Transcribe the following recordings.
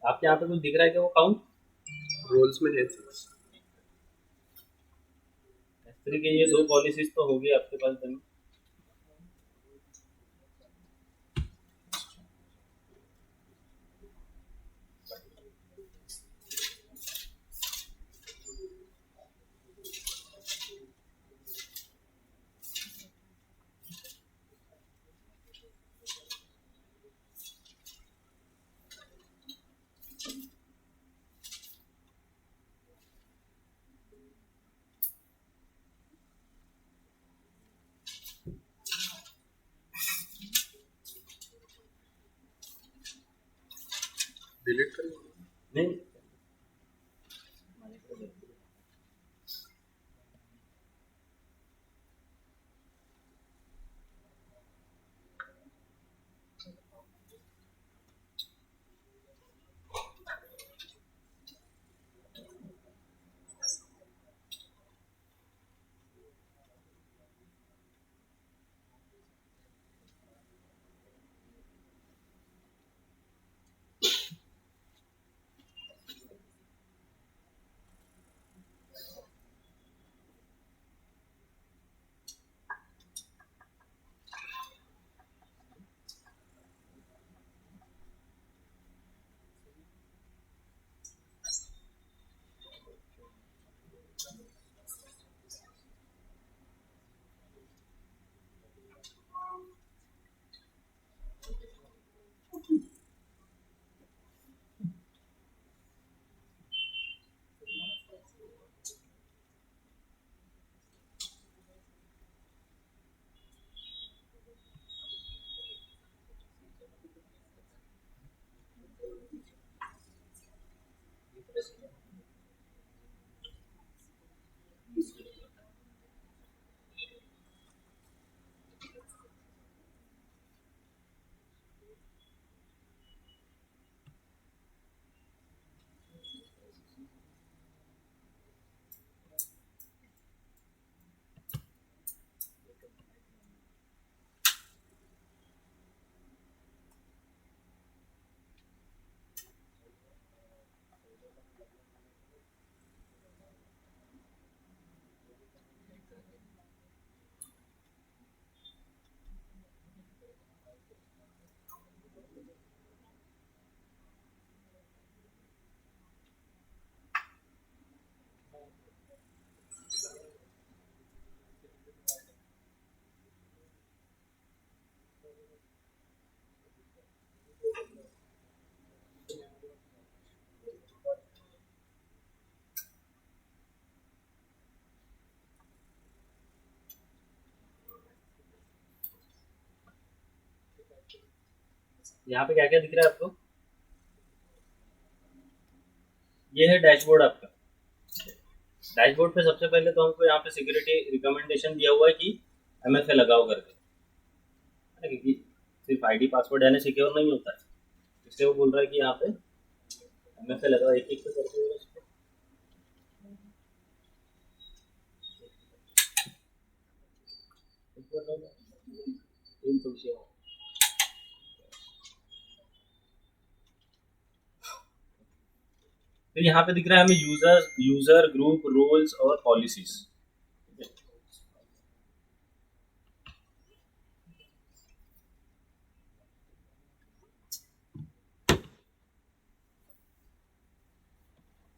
आपके यहाँ पे कुछ दिख रहा है क्या वो काउंट? रोल्स में है 6। S3 के ये 2 पॉलिसीज तो होगी आपके पास then। डिलीट कर नहीं, यहाँ पे क्या क्या दिख रहा है आपको? ये है डैशबोर्ड आपका। डैशबोर्ड पे सबसे पहले तो हमको यहाँ पे सिक्योरिटी रिकमेंडेशन दिया हुआ है कि MFA लगाओ करके, है ना, क्योंकि सिर्फ आईडी पासवर्ड यानी सिक्योर नहीं होता है, इसलिए वो बोल रहा है कि यहाँ पे MFA लगाओ। एक एक पे करके उसको तीन तो विषय है। फिर यहाँ पे दिख रहा है हमें यूजर ग्रुप रोल्स और पॉलिसीज।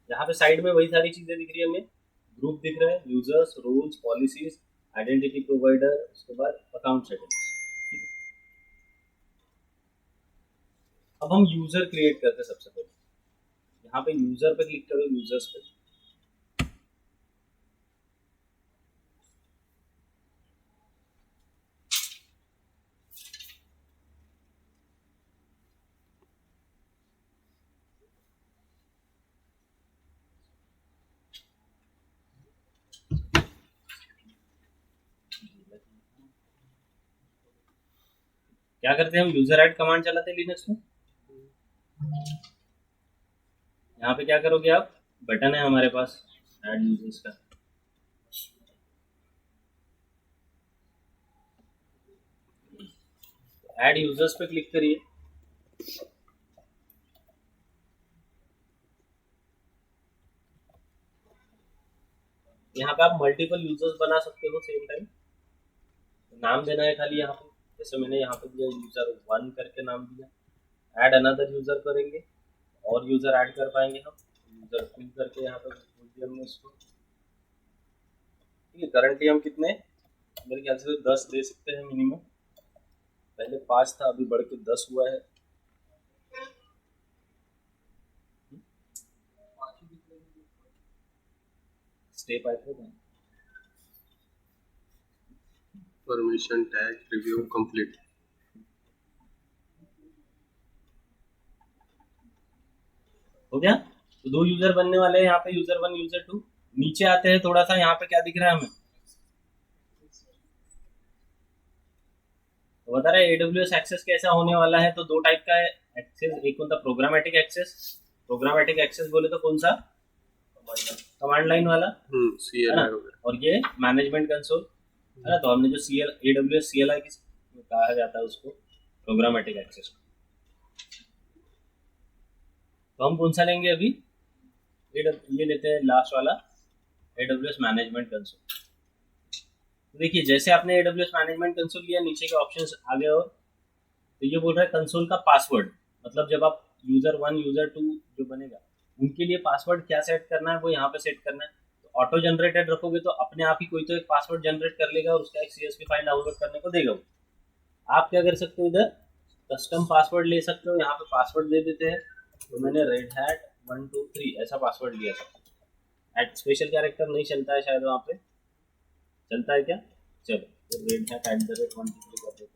यहाँ पे साइड में वही सारी चीजें दिख रही है हमें। ग्रुप दिख रहा है, users, roles, policies, identity provider, उसके बाद अकाउंट सेटिंग्स। अब हम यूजर क्रिएट करते हैं सबसे पहले। यहाँ पे यूजर पे क्लिक करो, यूजर्स पे। क्या करते हैं हम? यूजर ऐड कमांड चलाते हैं लिनक्स में। यहाँ पे क्या करोगे आप? बटन है हमारे पास ऐड यूजर्स का। ऐड यूजर्स पे क्लिक करिए। यहाँ पे आप मल्टीपल यूजर्स बना सकते हो सेम टाइम। नाम देना है खाली यहाँ पे, जैसे मैंने यहाँ पे दिया यूजर 1 करके नाम दिया। ऐड अनदर यूजर करेंगे और यूजर ऐड कर पाएंगे हम, यूजर 2 करके यहाँ पे बोल दिया हमने इसको। ठीक है, करंटली हम कितने, मेरे ख्याल से 10 दे सकते हैं मिनिमम। पहले 5 था, अभी बढ़ के 10 हुआ है। स्टेप आए थे ना? Permission tag review complete. हो गया। तो 2 यूजर बनने वाले हैं यहाँ पे, यूजर 1 यूजर 2। नीचे आते हैं थोड़ा सा, यहाँ पे क्या दिख रहा है हमें, तो बता रहा है AWS एक्सेस कैसा होने वाला है। तो 2 टाइप का है एक्सेस, एक होता है प्रोग्रामेटिक एक्सेस। प्रोग्रामेटिक एक्सेस बोले तो कौन सा, कमांड लाइन वाला है ना, CLI वगैरह। और ये मैनेजमेंट कंसोल है ना। तो हमने जो AWS CLI की कहा जाता है उसको प्रोग्रामेटिक एक्सेस। तो हम कौन सा लेंगे अभी, ये लेते हैं लास्ट वाला, AWS मैनेजमेंट कंसोल। तो देखिए जैसे आपने AWS मैनेजमेंट कंसोल लिया, नीचे के ऑप्शंस आ गए, और तो ये बोल रहा है कंसोल का पासवर्ड, मतलब जब आप यूजर 1 यूजर 2 जो बनेगा उनके लिए पासवर्ड क्या सेट करना है वो यहाँ पे सेट करना है। तो ऑटो जनरेटेड रखोगे तो अपने आप ही कोई तो एक पासवर्ड जनरेट कर लेगा और उसका एक CSV फाइल डाउनलोड करने को देगा वो। आप क्या कर सकते हो, इधर कस्टम पासवर्ड ले सकते हो, यहाँ पे पासवर्ड दे देते हैं। तो मैंने रेड हैट 123 ऐसा पासवर्ड लिया था। एट स्पेशल कैरेक्टर नहीं चलता है शायद, वहाँ पे चलता है क्या, चलो तो रेड हैट @123 कर देते हैं।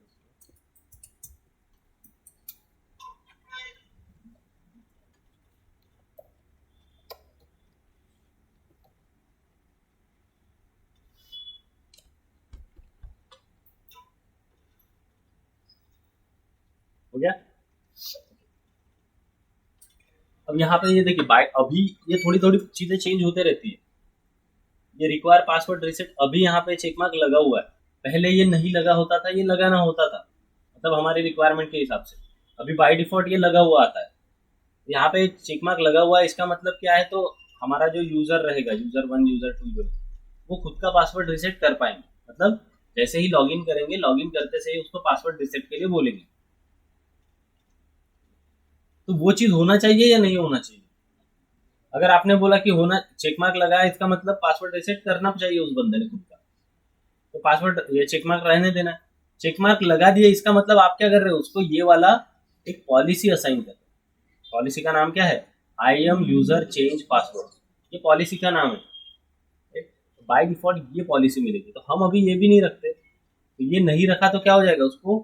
हो गया। अब यहाँ पे ये देखिए बाय अभी ये थोड़ी थोड़ी चीजें चेंज होते रहती है। ये रिक्वायर पासवर्ड रीसेट अभी यहाँ पे चेक मार्क लगा हुआ है, पहले ये नहीं लगा होता था, ये लगाना होता था, मतलब हमारी रिक्वायरमेंट के हिसाब से। अभी बाय डिफॉल्ट ये लगा हुआ आता है, यहाँ पे चेक मार्क लगा हुआ है, इसका मतलब क्या है, तो हमारा जो यूजर रहेगा यूजर 1 यूजर 2 जो वो खुद का पासवर्ड रिसेट कर पाएंगे। मतलब जैसे ही लॉगिन करेंगे, लॉगिन करते से ही उसको पासवर्ड रिसेट के लिए बोलेंगे। तो वो चीज होना चाहिए या नहीं होना चाहिए। अगर आपने बोला कि होना, चेक मार्क लगा है, इसका मतलब पासवर्ड रिसेट करना चाहिए उस बंदे ने खुद का, तो पासवर्ड ये चेक मार्क रहने देना है। चेक मार्क लगा दिया, इसका मतलब आप क्या कर रहे हो, उसको ये वाला एक पॉलिसी असाइन कर रहे हो। पॉलिसी का नाम क्या है, I am user change password, ये पॉलिसी का नाम है। बाय डिफॉल्ट ये पॉलिसी मिलेगी, तो हम अभी ये भी नहीं रखते, तो ये नहीं रखा तो क्या हो जाएगा, उसको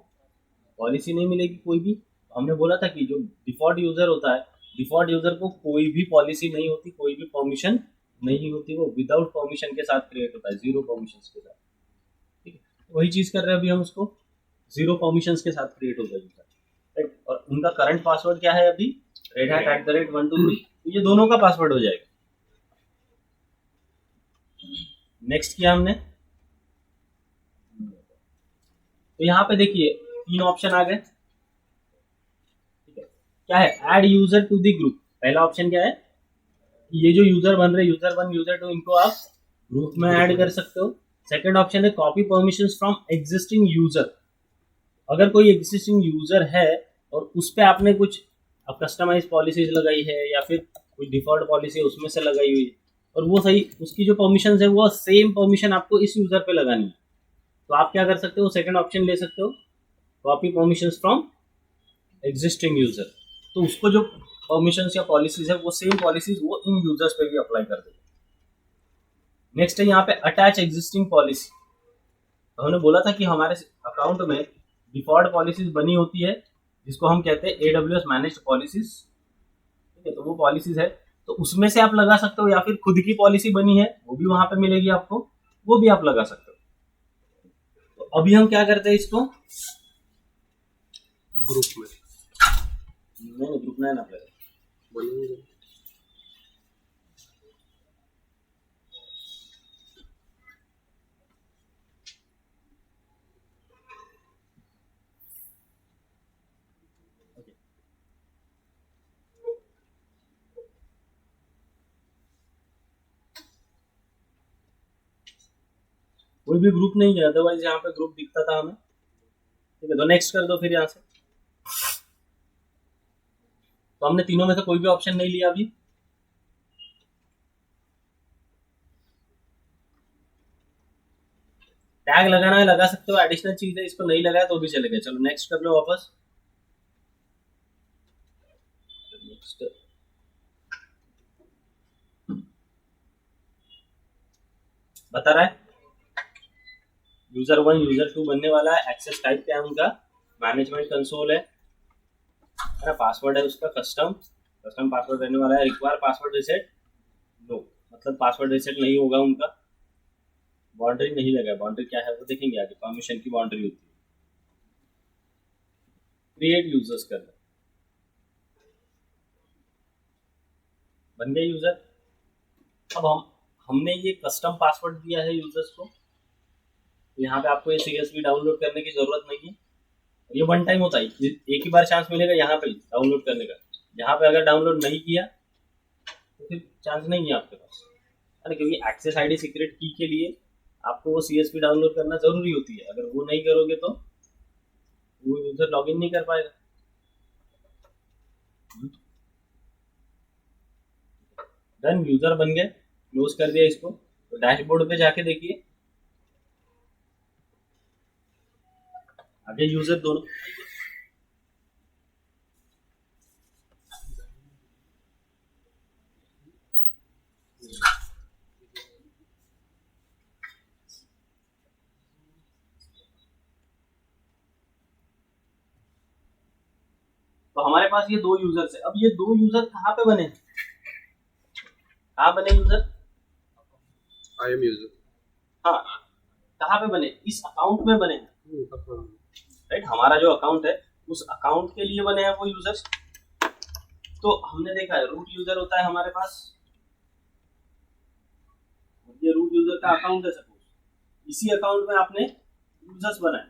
पॉलिसी नहीं मिलेगी कोई भी। हमने बोला था कि जो डिफॉल्ट यूजर होता है, डिफॉल्ट यूजर को कोई भी पॉलिसी नहीं होती, कोई भी परमिशन नहीं होती, वो विदाउट परमिशन के साथ क्रिएट होता है, 0 परमिशन के साथ। ठीक है, वही चीज कर रहे हैं अभी हम उसको, 0 परमिशन के साथ क्रिएट होता है यूजर, राइट। और उनका करंट पासवर्ड क्या है अभी, redhat@123, तो ये दोनों का पासवर्ड हो जाएगा। नेक्स्ट किया हमने, तो यहाँ पे देखिए 3 ऑप्शन आ गए। क्या है, add user to the group. पहला ऑप्शन क्या है, ये जो यूजर बन रहे यूजर 1 यूजर 2 इनको आप ग्रुप में ऐड कर सकते हो। सेकंड ऑप्शन है copy permissions from existing user. अगर कोई एग्जिस्टिंग यूजर है और उस पर आपने कुछ अब कस्टमाइज पॉलिसीज लगाई है या फिर कोई डिफॉल्ट पॉलिसी उसमें से लगाई हुई है, और वो सही उसकी जो परमिशन है वो सेम परमिशन आपको इस यूजर पे लगानी है, तो आप क्या कर सकते हो, सेकंड ऑप्शन ले सकते हो, copy permissions from existing user. तो उसको जो परमिशंस या पॉलिसीज है वो सेम पॉलिसीज वो इन यूजर्स पे भी अप्लाई कर देंगे। नेक्स्ट है यहाँ पे अटैच एग्जिस्टिंग पॉलिसी। तो हमने बोला था कि हमारे अकाउंट में डिफॉल्ट पॉलिसीज बनी होती है जिसको हम कहते हैं AWS मैनेज्ड पॉलिसीज। ठीक है, तो वो पॉलिसीज है, तो उसमें से आप लगा सकते हो, या फिर खुद की पॉलिसी बनी है वो भी वहां पे मिलेगी आपको, वो भी आप लगा सकते हो। तो अभी हम क्या करते हैं इसको, ग्रुप में नहीं ग्रुप नहीं ना अपने बनेंगे। कोई भी ग्रुप नहीं है, अदरवाइज यहाँ पे ग्रुप दिखता था हमें। ठीक है, तो नेक्स्ट कर दो फिर यहाँ से। तो हमने तीनों में से कोई भी ऑप्शन नहीं लिया अभी। टैग लगाना है लगा सकते हो, एडिशनल चीज है, इसको नहीं लगाया तो भी चलेगा। चलो नेक्स्ट कर लो वापस। नेक्स्ट बता रहा है यूजर 1 यूजर 2 बनने वाला है। एक्सेस टाइप क्या है उनका, मैनेजमेंट कंसोल है ना। पासवर्ड है उसका कस्टम, कस्टम पासवर्ड रहने वाला है। रिक्वायर पासवर्ड रिसेट, नो, मतलब पासवर्ड रिसेट नहीं होगा उनका। बाउंड्री नहीं लगा, बाउंड्री क्या है वो देखेंगे आगे, परमिशन की बाउंड्री होती है। क्रिएट यूजर्स करना, बन गए यूजर। अब हमने ये कस्टम पासवर्ड दिया है यूजर्स को, यहाँ पे आपको ये सीएसवी डाउनलोड करने की जरूरत नहीं है। ये वन टाइम होता है, एक ही बार चांस मिलेगा यहाँ पे डाउनलोड करने का। यहाँ पे अगर डाउनलोड नहीं किया तो फिर चांस नहीं है आपके पास, है ना, क्योंकि एक्सेस आईडी सीक्रेट की के लिए आपको वो सीएसवी डाउनलोड करना जरूरी होती है। अगर वो नहीं करोगे तो वो यूजर लॉगिन नहीं कर पाएगा। डन, यूजर बन गए, क्लोज कर दिया इसको। तो डैशबोर्ड पे जाके देखिए आगे यूजर दोनों। तो हमारे पास ये दो यूजर्स है। अब ये दो यूजर कहाँ पे बने, कहाँ बने यूजर, आई एम यूजर। हाँ कहाँ पे बने, इस अकाउंट में बने हैं, राइट। हमारा जो अकाउंट है उस अकाउंट के लिए बने हैं वो यूजर्स। तो हमने देखा है रूट यूजर होता है हमारे पास, ये रूट यूजर का अकाउंट है सपोज। इसी अकाउंट में आपने यूजर्स बनाए,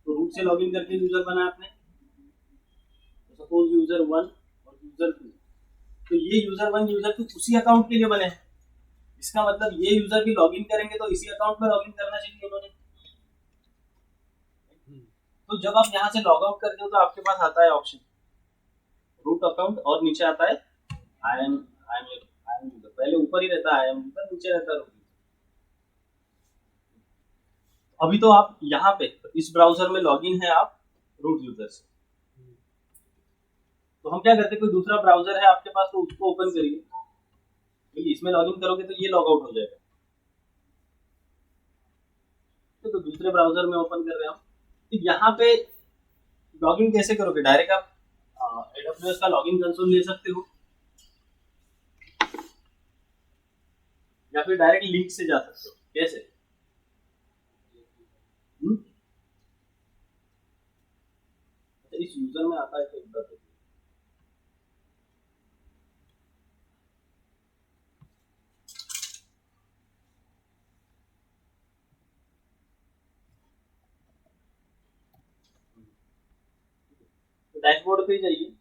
तो रूट से लॉगिन करके यूजर बनाया आपने। तो सपोज यूजर 1 और यूजर 2, तो ये यूजर 1 यूजर 2 उसी अकाउंट के लिए बने हैं। इसका मतलब ये यूजर भी लॉगिन करेंगे तो इसी अकाउंट में लॉगिन करना चाहिए उन्होंने। तो जब आप यहाँ से लॉग आउट करते हो तो आपके पास आता है ऑप्शन रूट अकाउंट, और नीचे आता है आई एम यूजर। पहले ऊपर ही रहता है आई एम यूजर, नीचे रहता है रूट। अभी तो आप यहाँ पे इस ब्राउजर में लॉगिन है आप रूट यूजर से। तो हम क्या करते हैं, कोई दूसरा ब्राउजर है आपके पास तो उसको ओपन करिए, क्योंकि इसमें लॉगिन करोगे तो ये लॉग आउट हो जाएगा। तो दूसरे ब्राउजर में ओपन कर रहे हैं हम। तो यहाँ पे लॉगिन कैसे करोगे, डायरेक्ट आप AWS का लॉगिन कंसोल ले सकते हो, या फिर डायरेक्ट लिंक से जा सकते हो। कैसे, इस यूजर में आता है तो एक बार देखिए। तो डैशबोर्ड पे जाइए,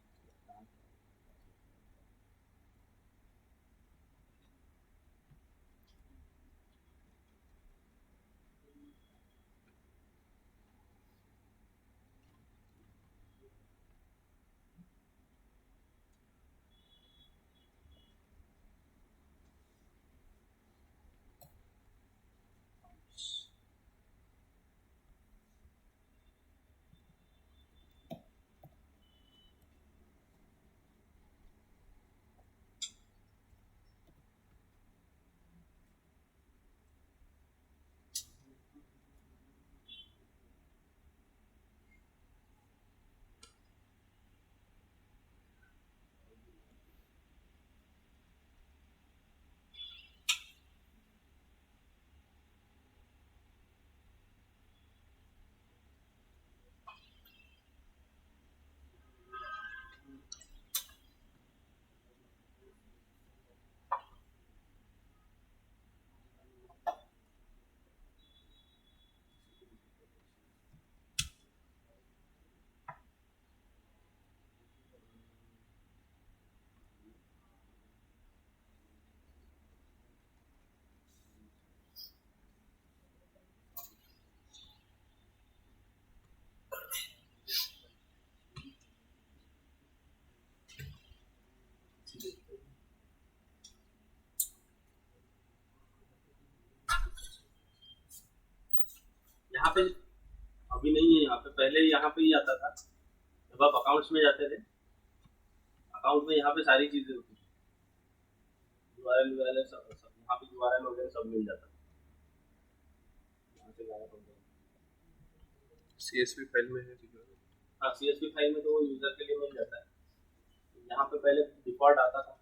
अभी नहीं है यहाँ पे, पहले यहाँ पे ही आता था जब आप अकाउंट्स में जाते थे। अकाउंट में यहाँ पे सारी चीजें होती थी, यूआरएल वगैरह सब सब यहाँ पे यूआरएल वगैरह सब मिल जाता था। यहाँ से गायब हो गया। CSV फाइल में है हाँ, CSV फाइल में तो वो यूजर के लिए मिल जाता है। यहाँ पे पहले डिफॉल्ट आता था।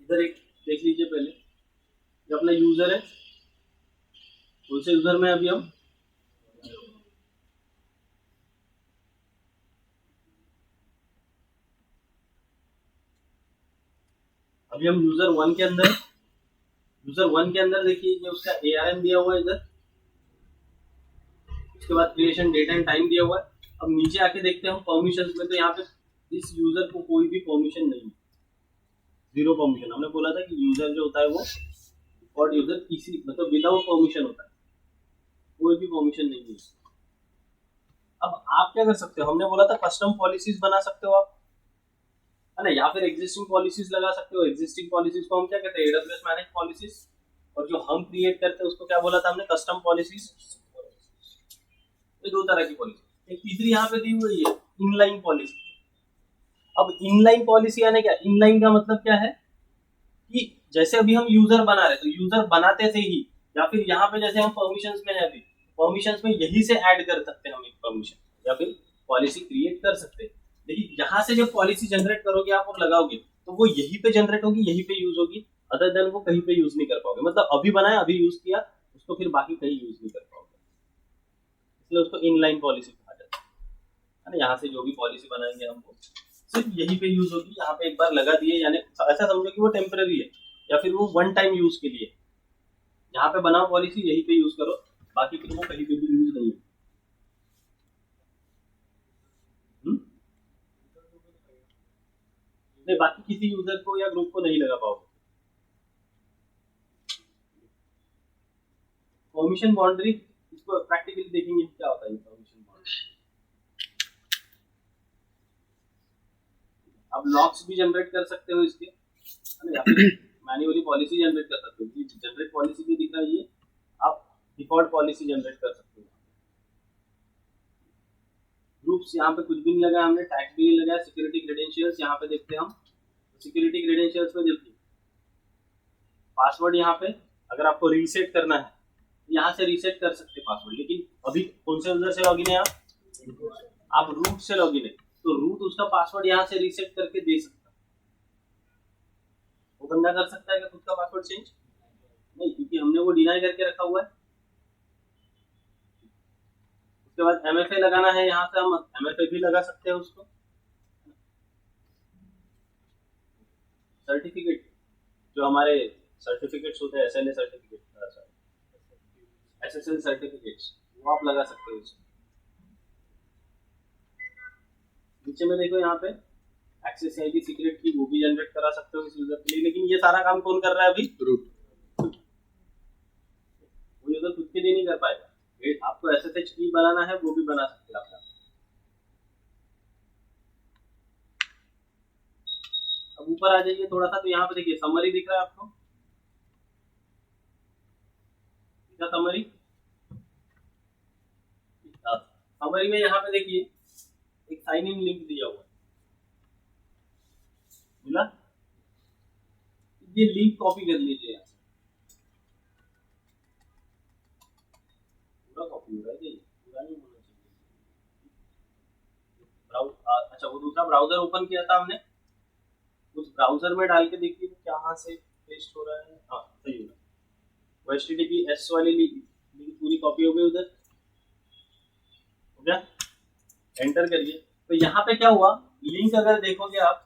इधर एक देख लीजिए पहले, ये अपना यूजर है, कौन से यूजर में अभी हम यूजर वन के अंदर, देखिए ये उसका ARM दिया हुआ है इधर, उसके बाद क्रिएशन डेट एंड टाइम दिया हुआ है। अब नीचे आके देखते हैं हम परमिशंस में, तो यहाँ पे इस यूजर को कोई भी परमिशन नहीं है, 0 परमिशन। हमने बोला था कि यूजर जो होता है वो डिफॉल्ट यूजर किसी मतलब विदाउट परमिशन होता है, कोई भी परमिशन नहीं है। अब आप क्या कर सकते हो, हमने बोला था कस्टम पॉलिसीज बना सकते हो आप, है ना, या फिर एग्जिस्टिंग पॉलिसीज लगा सकते हो। एग्जिस्टिंग पॉलिसीज को हम क्या कहते हैं, AWS मैनेज पॉलिसीज, और जो हम क्रिएट करते हैं उसको क्या बोला था हमने, कस्टम पॉलिसीज। ये 2 तरह की पॉलिसी। एक तीसरी यहाँ पे दी हुई है, इनलाइन पॉलिसी। अब इनलाइन पॉलिसी यानी क्या, इनलाइन का मतलब क्या है कि जैसे अभी हम यूजर बना रहे, तो यूजर बनाते से ही, या फिर यहाँ पे जैसे हम परमिशंस में है, परमिशंस में यही से ऐड कर सकते हैं हम एक परमिशन, या फिर पॉलिसी क्रिएट कर सकते हैं। लेकिन यहाँ से जब पॉलिसी जनरेट करोगे आप और लगाओगे, तो वो यहीं पे जनरेट होगी, यहीं पे यूज होगी, अदर देन वो कहीं पे यूज नहीं कर पाओगे। मतलब अभी बनाया, अभी यूज किया, उसको फिर बाकी कहीं यूज नहीं कर पाओगे, इसलिए उसको इनलाइन पॉलिसी कहा जाता है ना। यहाँ से जो भी पॉलिसी बनाएंगे हम वो सिर्फ यहीं पे यूज होगी, यहाँ पे एक बार लगा दिए, यानी ऐसा समझो कि वो टेम्पररी है, या फिर वो वन टाइम यूज के लिए। यहाँ पे बनाओ पॉलिसी, यहीं पे यूज करो, बाकी फिर वो कहीं पे भी यूज नहीं है। नहीं, बाकी किसी यूजर को या ग्रुप को नहीं लगा पाओगे। परमिशन बाउंड्री, इसको प्रैक्टिकली देखेंगे क्या होता है परमिशन बाउंड्री। आप लॉक्स भी जनरेट कर सकते हो इसके, या फिर मैन्युअली पॉलिसी जनरेट कर सकते हो। जनरेट पॉलिसी भी दिख रहा है, ये आप डिफॉल्ट पॉलिसी जनरेट कर सकते हो। ग्रुप्स, यहाँ पे कुछ भी नहीं लगा हमने, टैग भी नहीं लगाया। सिक्योरिटी क्रेडेंशियल्स यहाँ पे देखते हैं हम, सिक्योरिटी क्रेडेंशियल्स में देखिए पासवर्ड, यहाँ पे अगर आपको रीसेट करना है यहाँ से रीसेट कर सकते पासवर्ड। लेकिन अभी कौन से यूजर से लॉगिन है आप रूट से लॉगिन है, तो रूट उसका पासवर्ड यहाँ से रीसेट करके दे सकता है। वो बंदा कर सकता है क्या खुद का पासवर्ड चेंज? नहीं, क्योंकि हमने वो डिनाई करके रखा हुआ है। उसके बाद MFA लगाना है, यहाँ से हम MFA भी लगा सकते हैं उसको। सर्टिफिकेट, जो हमारे सर्टिफिकेट्स होते हैं, SLA सर्टिफिकेट, SSL सर्टिफिकेट्स, वो आप लगा सकते हो इसमें। नीचे में देखो यहाँ पे एक्सेस आईडी सीक्रेट की, वो भी जनरेट करा सकते हो इस यूजर के लिए। लेकिन ये सारा काम कौन कर रहा है अभी? रूट। वो यूजर खुद के लिए नहीं कर पाएगा। आपको SSH की बनाना है, वो भी बना सकते हैं आप। अब ऊपर आ जाइए थोड़ा सा, तो यहाँ पे देखिए समरी दिख रहा है आपको, समरी। समरी में यहाँ पे देखिए एक साइन इन लिंक दिया हुआ है, मिला? ये लिंक कॉपी कर लीजिए, यहाँ पूरा कॉपी हो रहा है, पूरा नहीं होना चाहिए। अच्छा, वो दूसरा ब्राउजर ओपन किया था हमने, उस ब्राउजर में डाल के देखिए कहाँ से पेस्ट हो रहा है। हाँ, सही हो रहा है। वो HTTPS वाली लिंक पूरी कॉपी हो गई उधर, हो गया, एंटर करिए। तो यहाँ पे क्या हुआ, लिंक अगर देखोगे आप,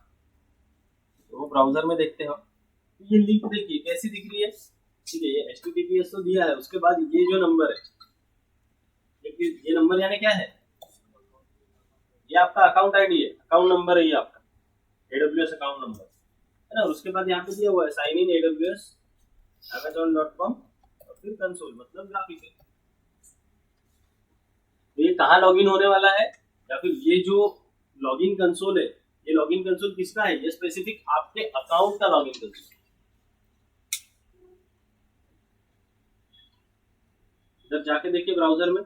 तो ब्राउजर में देखते हो, तो ये लिंक देखिए कैसी दिख रही है, ठीक है, ये HTTPS तो दिया है, उसके बाद ये जो नंबर है, ये नंबर यानी क्या है, ये आपका अकाउंट आईडी है, अकाउंट नंबर है ये आपका, AWS अकाउंट नंबर है ना। उसके बाद यहाँ पे दिया हुआ है साइन इन AWS amazon.com और फिर कंसोल मतलब ग्राफिक है। तो ये कहाँ लॉगिन होने वाला है, या फिर ये जो लॉगिन कंसोल है, ये लॉगिन कंसोल किसका है, ये स्पेसिफिक आपके अकाउंट का लॉगिन कंसोल। इधर जाके देखिए ब्राउजर में,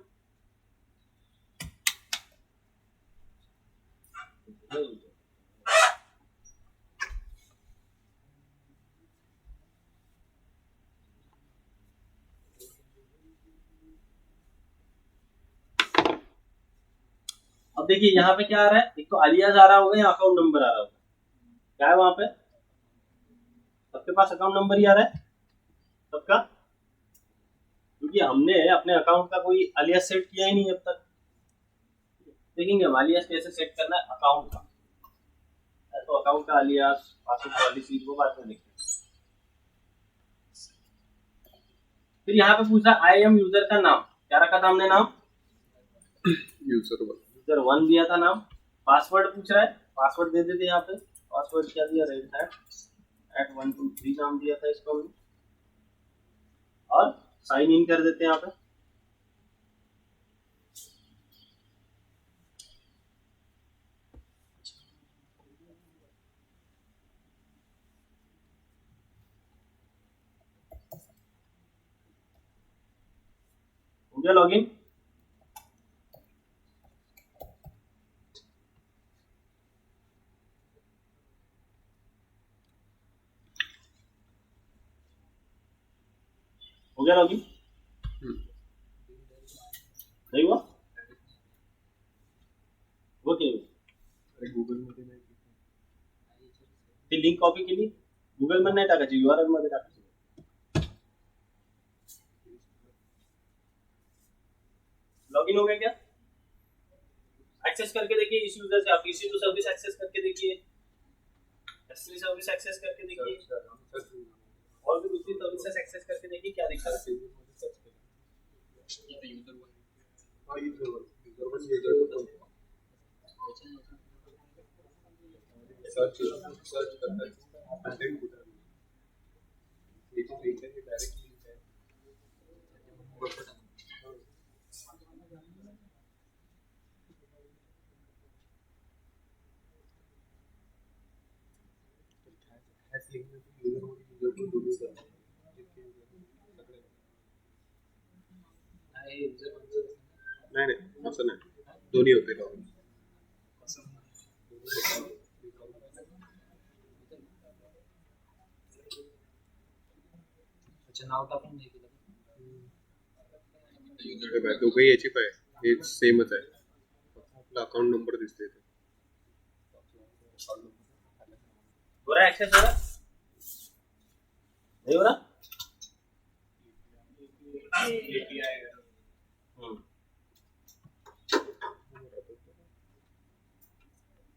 अब देखिए यहाँ पे क्या आ रहा है, एक तो अलियास आ रहा होगा या अकाउंट नंबर आ रहा होगा, क्या है वहां पे, सबके पास अकाउंट नंबर ही आ रहा है सबका, क्योंकि हमने अपने अकाउंट का कोई अलियास सेट किया ही नहीं अब तक। देखेंगे हम अलियास कैसे सेट करना है अकाउंट का, तो अकाउंट का अलियास, पासवर्ड पॉलिसी वो बात में देखते हैं। फिर यहाँ पे पूछा आई एम यूजर का नाम, क्या रखा था हमने नाम, यूजर 1 दिया था नाम। पासवर्ड पूछ रहा है, पासवर्ड दे देते यहाँ पे, पासवर्ड क्या दिया, रेड हैट 123 नाम दिया था इसको हमने, और साइन इन कर देते हैं यहाँ पे। हो गया लॉगिन, हो गया लॉगिन, नहीं हुआ, वो क्या गूगल मध्ये नाही ती लिंक कॉपी केली, गूगल मध्ये नाही टाकायची, URL मध्ये टाकायची। लॉगिन हो गया क्या, एक्सेस करके देखिए इस यूजर से, आप EC2 सर्विस एक्सेस करके देखिए, S3 सर्विस एक्सेस करके देखिए, और भी दूसरी सर्विसेज एक्सेस करके देखिए क्या दिखा रहा है। सर्च करना है कंटेंट कुठे आहे, याची लिंक आहे डायरेक्ट लिंक आहे, ह्याच लिंक मध्ये यूजर पण बोलू शकतो, नाही नाही असं नाही, दोन्ही होते लॉगिन। अच्छा नाव टाकून नाही केलं यूजर दोघंही याची पाय हे सेमच आहे, आपला अकाउंट नंबर दिसते इथे। हो रहा है एक्सेस, हो रहा है नहीं हो रहा,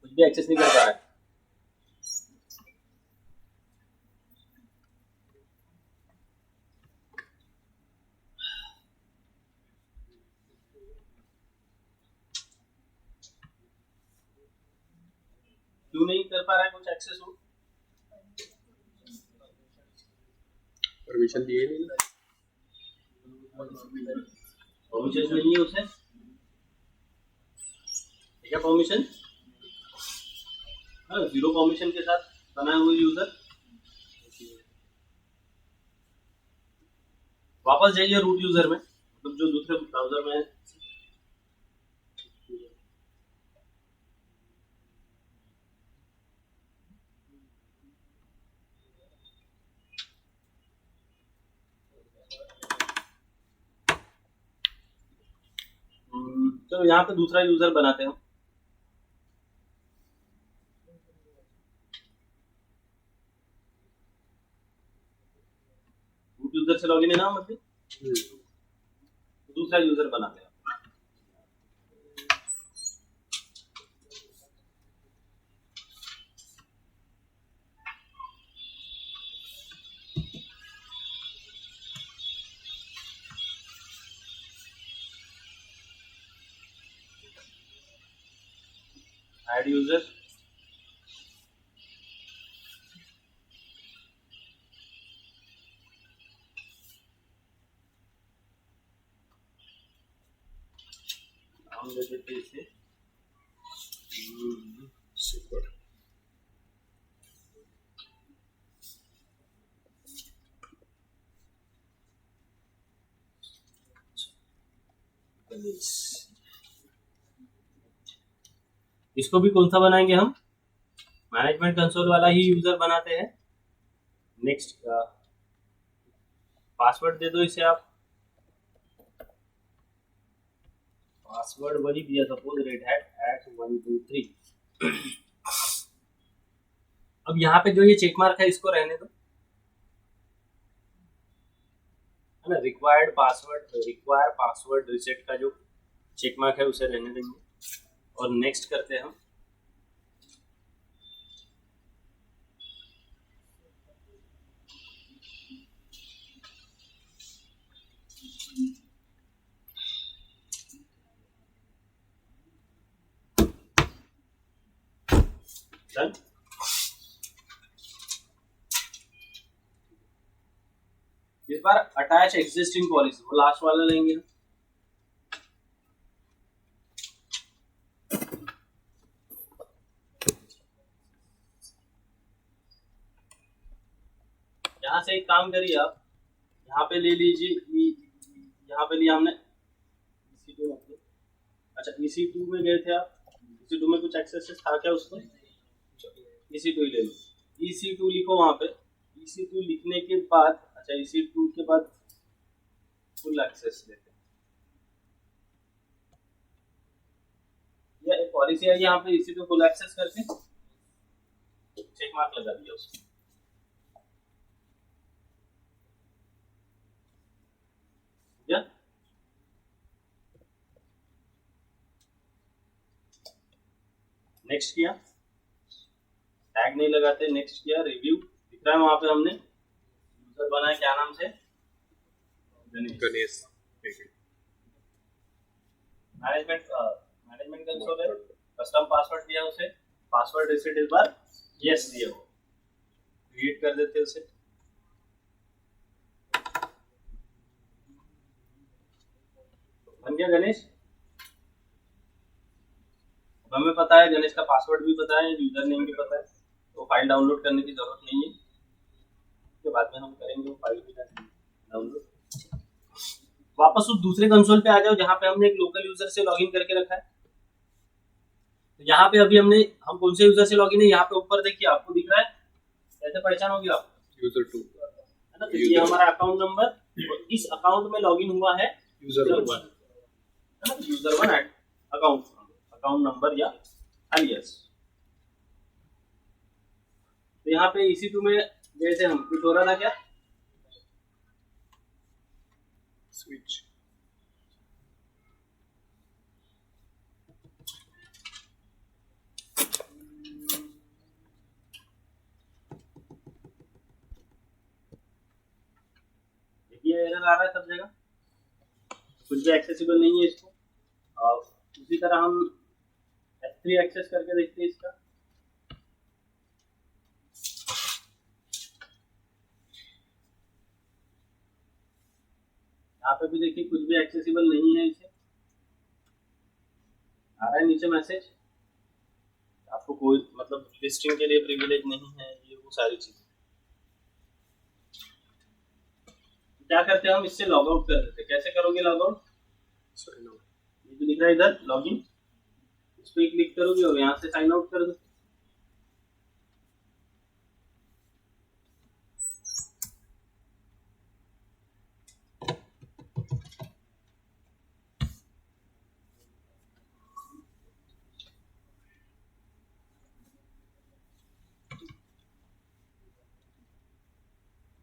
कुछ भी एक्सेस नहीं कर पा रहा है। क्यों नहीं कर पा रहा है कुछ एक्सेस, हो परमिशन दिए नहीं ना, परमिशन नहीं है उसे, क्या परमिशन, जीरो परमिशन के साथ बनाए हुए यूजर। वापस जाइए रूट यूजर में, मतलब जो दूसरे ब्राउजर में है, चलो यहाँ पे दूसरा यूजर बनाते हैं। रूट यूजर से लॉगिन है ना, मतलब दूसरा यूजर बनाते हैं। ऐड यूजर, नाम दे देते हैं इसे सुपर। इसको भी कौन सा बनाएंगे हम? मैनेजमेंट कंसोल वाला ही यूजर बनाते हैं। नेक्स्ट पासवर्ड दे दो इसे आप। पासवर्ड वही दिया सपोज redhat@123। अब यहाँ पे जो ये चेक मार्क है इसको रहने दो, है ना। रिक्वायर पासवर्ड रिसेट का जो चेक मार्क है उसे रहने देंगे और नेक्स्ट करते हैं हम। डन। इस बार अटैच एग्जिस्टिंग पॉलिसी, वो लास्ट वाला लेंगे हम। यहाँ से एक काम करिए आप, यहाँ पे ले लीजिए, यहाँ पे लिया हमने EC2 मतलब, अच्छा EC2 में गए थे आप, EC2 में कुछ एक्सेस था क्या उसमें? EC2 ही ले लो, EC2 लिखो वहाँ पे। EC2 लिखने के बाद, अच्छा EC2 के बाद फुल एक्सेस लेते हैं। यह एक पॉलिसी है यहाँ पे, EC2 फुल एक्सेस करके चेक मार्क लगा दिया उसको। या नेक्स्ट किया, टैग नहीं लगाते, नेक्स्ट किया, रिव्यू दिख रहा है वहां पे हमने यूजर बनाया, क्या नाम से? गणेश। मैनेजमेंट कंसोल है, कस्टम पासवर्ड दिया उसे, पासवर्ड रिसेट इस बार यस दिया हो, क्रिएट कर देते उसे। बन गया गणेश। अब हमें पता है गणेश का पासवर्ड भी पता है, यूजर नेम भी पता है, तो फाइल डाउनलोड करने की जरूरत नहीं है, उसके बाद में हम करेंगे वो फाइल भी डाउनलोड। वापस उस दूसरे कंसोल पे आ जाओ जहाँ पे हमने एक लोकल यूजर से लॉगिन करके रखा है। तो यहाँ पे अभी हम कौन से यूजर से लॉगिन है, यहाँ पे ऊपर देखिए आपको दिख रहा है, कैसे पहचान होगी आपको? यूजर 2 है ना। तो ये हमारा अकाउंट नंबर, और इस अकाउंट में लॉगिन हुआ है यूजर 1, है ना, यूजर 1 अकाउंट नंबर या alias। तो यहाँ पे EC2 में जैसे हम कुछ हो रहा था क्या? स्विच। ये एरर आ रहा है सब जगह, कुछ भी एक्सेसिबल नहीं है इसको। और उसी तरह हम S3 एक्सेस करके देखते हैं इसका। यहाँ पे भी देखिए कुछ भी एक्सेसिबल नहीं है, इसे आ रहा है नीचे मैसेज, आपको कोई मतलब लिस्टिंग के लिए प्रिविलेज नहीं है, ये वो सारी चीजें। क्या करते हैं हम, इससे लॉग आउट कर देते हैं। कैसे करोगे लॉग आउट? ये जो लिख रहा है इधर लॉगिन, इस पे क्लिक करोगे और यहाँ से साइन आउट कर दो।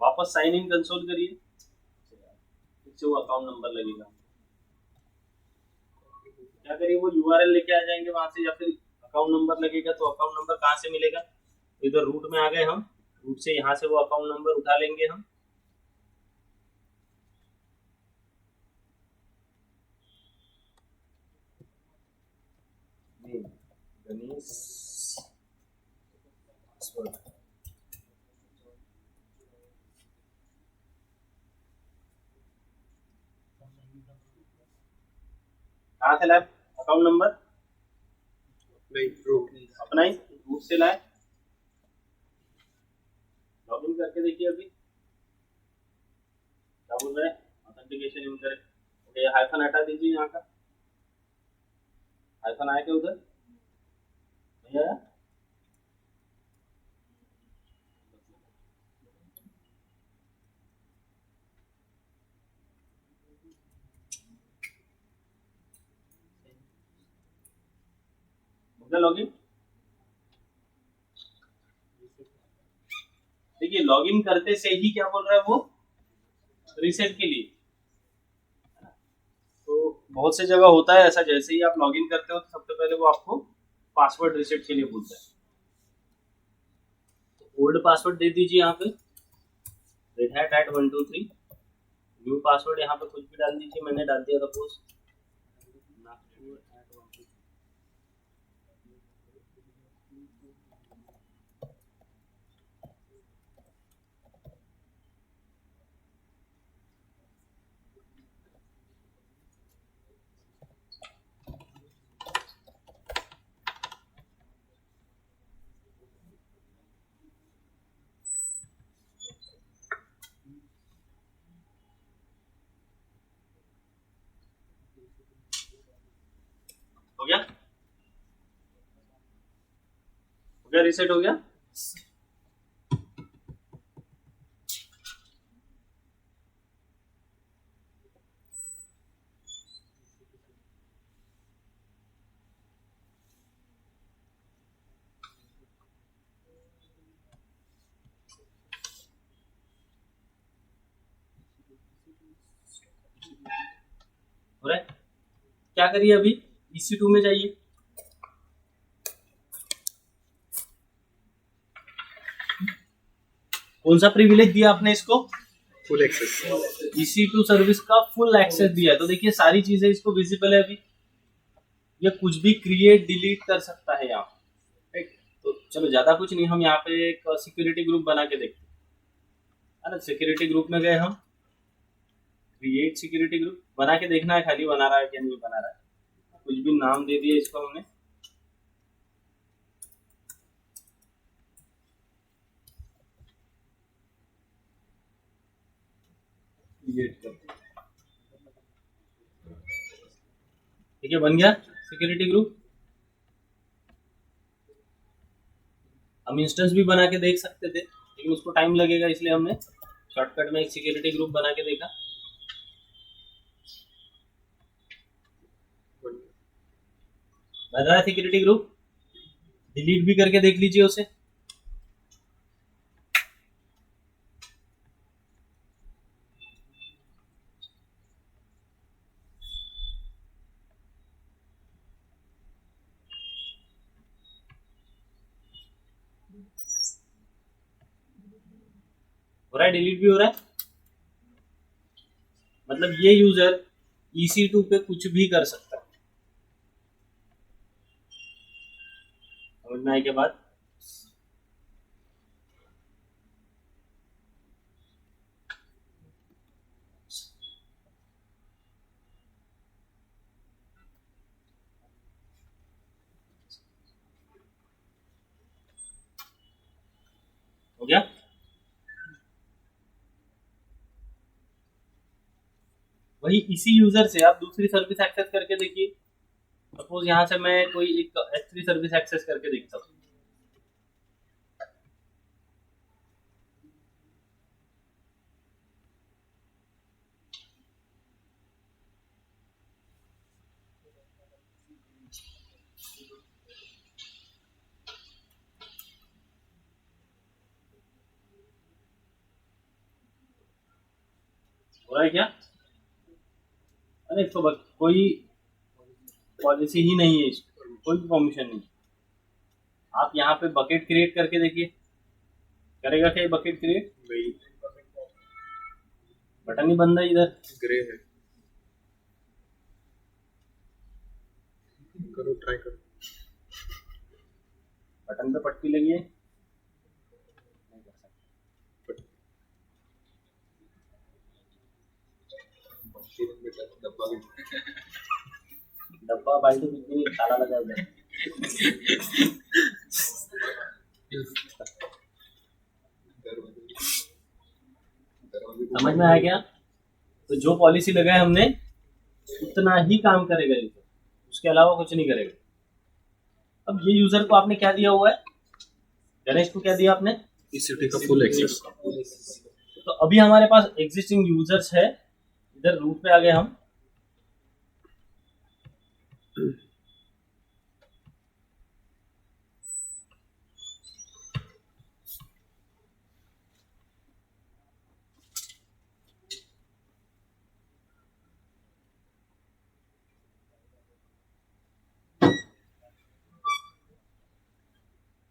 वापस साइन इन कंसोल करिए, इससे वो अकाउंट नंबर लगेगा। क्या करिए, वो यूआरएल लेके आ जाएंगे वहां से, या फिर अकाउंट नंबर लगेगा तो अकाउंट नंबर कहाँ से मिलेगा? इधर रूट में आ गए हम, रूट से यहाँ से वो अकाउंट नंबर उठा लेंगे हम। गणेश पासवर्ड, कहाँ से लाए अकाउंट नंबर? नहीं रूट अपना ही रूट से लाए। लॉगिन करके देखिए अभी क्या बोल रहा है, ऑथेंटिकेशन इनकरेक्ट। ओके, हाइफन हटा दीजिए यहाँ का, हाइफन आया क्या उधर? नहीं आया? हो गया लॉगिन? देखिए लॉगिन करते से ही क्या बोल रहा है वो, रीसेट के लिए। तो बहुत से जगह होता है ऐसा, जैसे ही आप लॉगिन करते हो तो सबसे पहले वो आपको पासवर्ड रीसेट के लिए बोलता है। तो ओल्ड पासवर्ड दे दीजिए यहाँ पे, redhat@123। न्यू पासवर्ड यहाँ पे कुछ भी डाल दीजिए, मैंने डाल दिया सपोज नागपुर@123। हो गया? हो गया, रीसेट हो गया। हो रहा है? क्या करिए अभी, EC2 में जाइए। कौन सा प्रिविलेज दिया आपने इसको? Full access. EC2 सर्विस का फुल एक्सेस दिया है। तो देखिए सारी चीजें इसको विजिबल है अभी, ये कुछ भी क्रिएट डिलीट कर सकता है यहाँ पे, राइट? तो चलो ज्यादा कुछ नहीं, हम यहाँ पे एक सिक्योरिटी ग्रुप बना के देखते हैं, है ना। सिक्योरिटी ग्रुप में गए हम, क्रिएट सिक्योरिटी ग्रुप बना के देखना है खाली, बना रहा है क्या नहीं बना रहा है। कुछ भी नाम दे दिया इसको हमने, क्रिएट कर, ठीक है, बन गया सिक्योरिटी ग्रुप। हम इंस्टेंस भी बना के देख सकते थे, लेकिन उसको टाइम लगेगा, इसलिए हमने शॉर्टकट में एक सिक्योरिटी ग्रुप बना के देखा। बन रहा है सिक्योरिटी ग्रुप, डिलीट भी करके देख लीजिए उसे। हो रहा है, डिलीट भी हो रहा है। मतलब ये यूजर EC2 पे कुछ भी कर सकता है, समझ में आए के बाद? हो गया? वही इसी यूजर से आप दूसरी सर्विस एक्सेस करके देखिए। सपोज यहाँ से मैं कोई एक S3 सर्विस एक्सेस करके देखता हूँ। हो रहा है क्या? अरे तो कोई पॉलिसी ही नहीं है इसमें, कोई भी परमिशन नहीं। आप यहाँ पे बकेट क्रिएट करके देखिए, करेगा क्या बकेट क्रिएट? नहीं, बटन ही बंद है इधर। ग्रे है। करो, ट्राई करो। बटन पे पट्टी लगी है, नहीं कर सकते। डब्बा भी डब्बा बाल्टी कुछ भी नहीं, ताला लगा उधर। समझ में आया क्या? तो जो पॉलिसी लगाए हमने उतना ही काम करेगा यूजर, उसके अलावा कुछ नहीं करेगा। अब ये यूजर को आपने क्या दिया हुआ है, गणेश को क्या दिया आपने? ईसीटी का फुल एक्सेस। तो अभी हमारे पास एग्जिस्टिंग यूजर्स है, इधर रूट पे आ गए हम।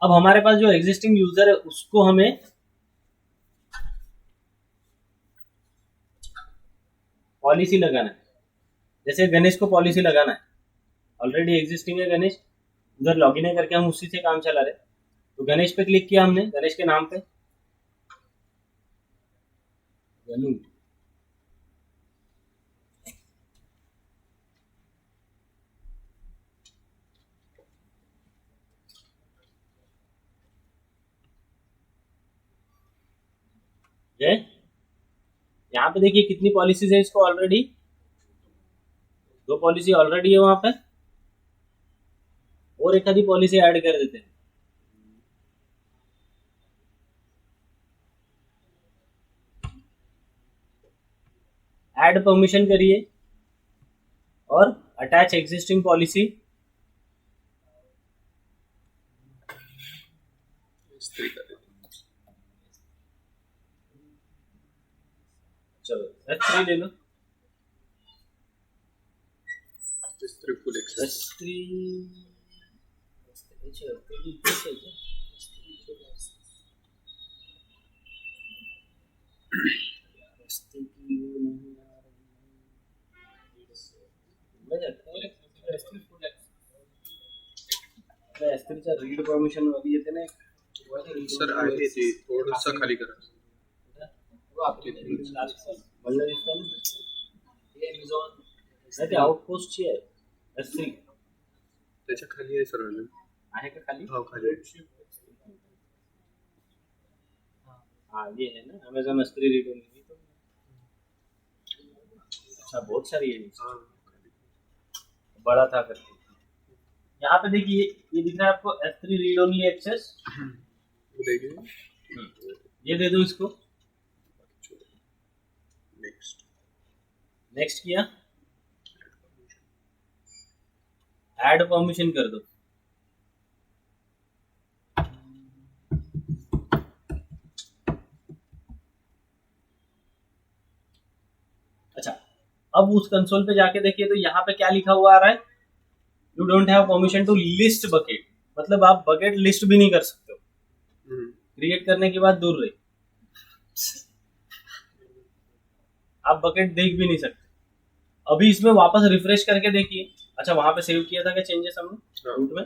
अब हमारे पास जो एग्जिस्टिंग यूजर है उसको हमें पॉलिसी लगाना है। जैसे गणेश को पॉलिसी लगाना है, ऑलरेडी एग्जिस्टिंग है गणेश, उधर लॉगिन है करके हम उसी से काम चला रहे। तो गणेश पे क्लिक किया हमने, गणेश के नाम पे, गणू। जय, यहाँ पे देखिए कितनी पॉलिसीज है इसको ऑलरेडी, 2 पॉलिसी ऑलरेडी है वहां पे, और एक आधी पॉलिसी ऐड कर देते हैं। ऐड परमिशन करिए और अटैच एग्जिस्टिंग पॉलिसी। चलो S3 ले लो, full access. S3 S3 read permission अभी येते ना, सर आहे ते थोडंसं खाली करा। म्हणलं दिसतं ना, नाही ते आउटपोस्टची आहे S3 त्याच्या खाली आहे सर अजून। आहे का खाली? हो खाली आहे। हाँ ये है ना Amazon S3 रीड ओनली। अच्छा बहुत सारी है, हाँ, बड़ा था करके। यहाँ पे देखिए ये दिख रहा है आपको S3 रीड ओनली एक्सेस, वो देखिए। ये दे दो इसको। नेक्स्ट। नेक्स्ट किया, ऐड परमिशन कर दो। अच्छा अब उस कंसोल पे जाके देखिए तो यहाँ पे क्या लिखा हुआ आ रहा है, you don't have permission to list bucket, मतलब आप बकेट लिस्ट भी नहीं कर सकते हो, क्रिएट करने की बात दूर रही, आप बकेट देख भी नहीं सकते। अभी इसमें वापस रिफ्रेश करके देखिए। अच्छा वहां पे सेव किया था क्या चेंजेस हमने रूट में?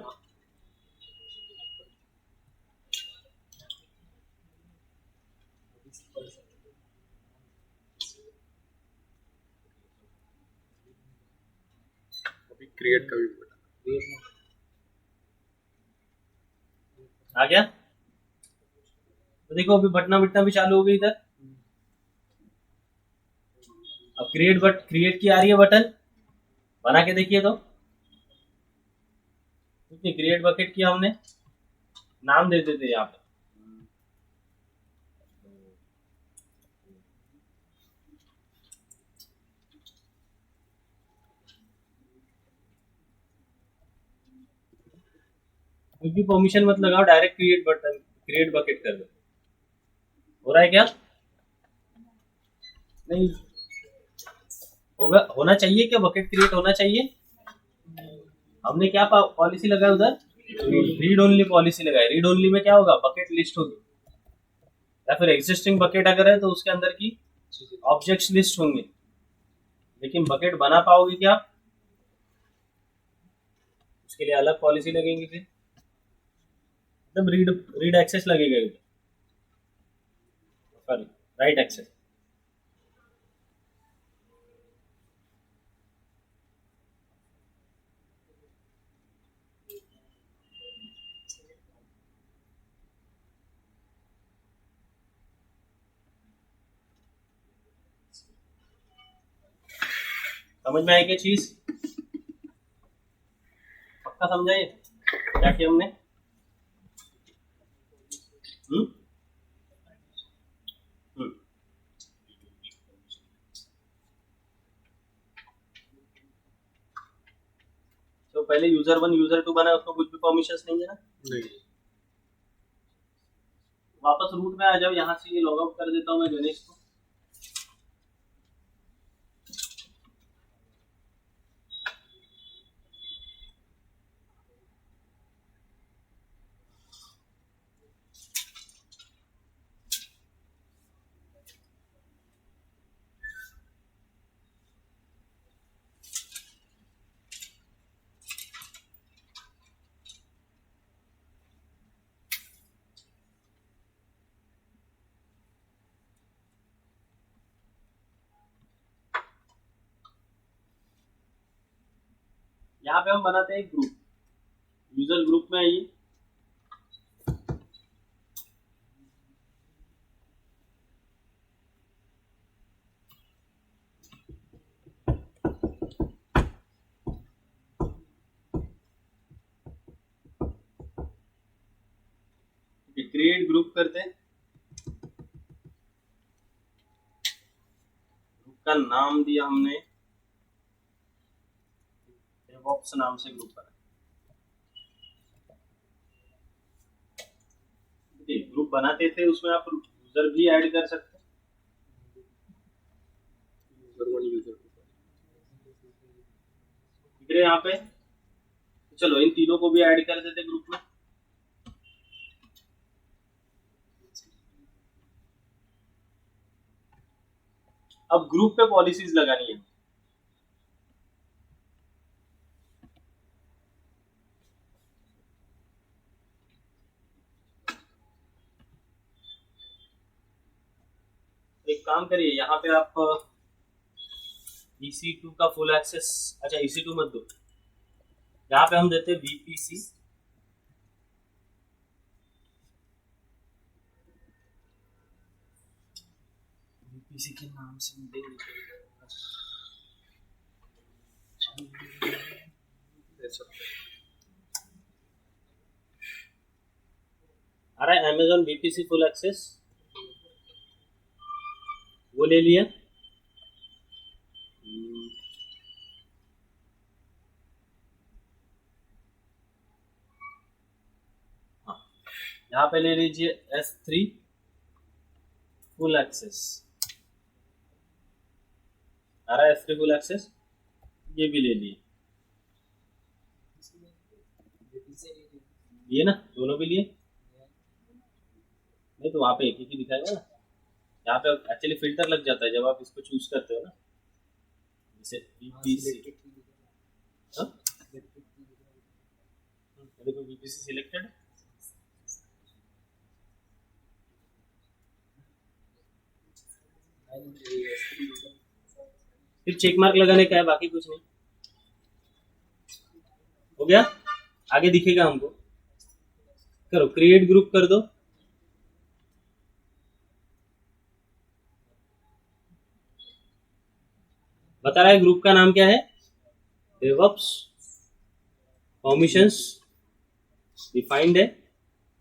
अभी क्रिएट का भी बटन आ गया, तो देखो अभी बटना बिटना भी चालू हो गई इधर। अब क्रिएट की आ रही है बटन, बना के देखिए तो कितनी क्रिएट बकेट किया हमने, नाम दे देते यहाँ पे। क्योंकि परमिशन मत लगाओ, डायरेक्ट क्रिएट बकेट कर दो। हो रहा है क्या? नहीं होगा, होना चाहिए क्या, बकेट क्रिएट होना चाहिए। हमने क्या पॉलिसी लगाई उधर, रीड ओनली पॉलिसी लगाई। रीड ओनली में क्या होगा, बकेट लिस्ट होगी, या फिर एग्जिस्टिंग बकेट अगर है तो उसके अंदर की ऑब्जेक्ट्स लिस्ट होंगे, लेकिन बकेट बना पाओगे क्या, उसके लिए अलग पॉलिसी लगेंगी। फिर मतलब रीड रीड एक्सेस लगेगा उधर, सॉरी राइट एक्सेस। समझ में आई क्या चीज, पक्का समझाइए क्या किया हमने। हम्म हम्म। तो पहले यूजर 1 यूजर 2 बना, उसको कुछ भी परमिशंस नहीं है ना। नहीं, वापस रूट में आ जाओ, यहाँ से ये लॉग आउट कर देता हूँ मैं गणेश को। यहाँ पे हम बनाते हैं एक ग्रुप, यूजर ग्रुप में आइए। क्रिएट ग्रुप करते हैं, ग्रुप का नाम दिया हमने DevOps नाम से ग्रुप बना। ग्रुप बनाते थे उसमें आप यूजर भी ऐड कर सकते हैं। User 1 user 2। ठीक है, यहाँ पे चलो इन तीनों को भी ऐड कर देते ग्रुप में। अब ग्रुप पे पॉलिसीज लगानी है। एक काम करिए, यहाँ पे आप EC2 का फुल एक्सेस, अच्छा EC2 मत दो, यहाँ पे हम देते हैं VPC। VPC के नाम से आ रहा है Amazon VPC फुल एक्सेस, वो ले लिया। हाँ, यहाँ पे ले लीजिए S3 फुल एक्सेस, आ रहा है S3 फुल एक्सेस, ये भी ले लिए। ये ना दोनों भी लिए, नहीं तो वहाँ पे एक ही दिखाएगा ना। यहाँ पे एक्चुअली फिल्टर लग जाता है जब आप इसको चूज करते हो ना, जैसे VPC। हाँ देखो VPC सिलेक्टेड, फिर चेक मार्क लगाने का है, बाकी कुछ नहीं। हो गया, आगे दिखेगा हमको। करो क्रिएट ग्रुप कर दो। बता रहा है ग्रुप का नाम क्या है, DevOps, परमिशंस डिफाइंड है,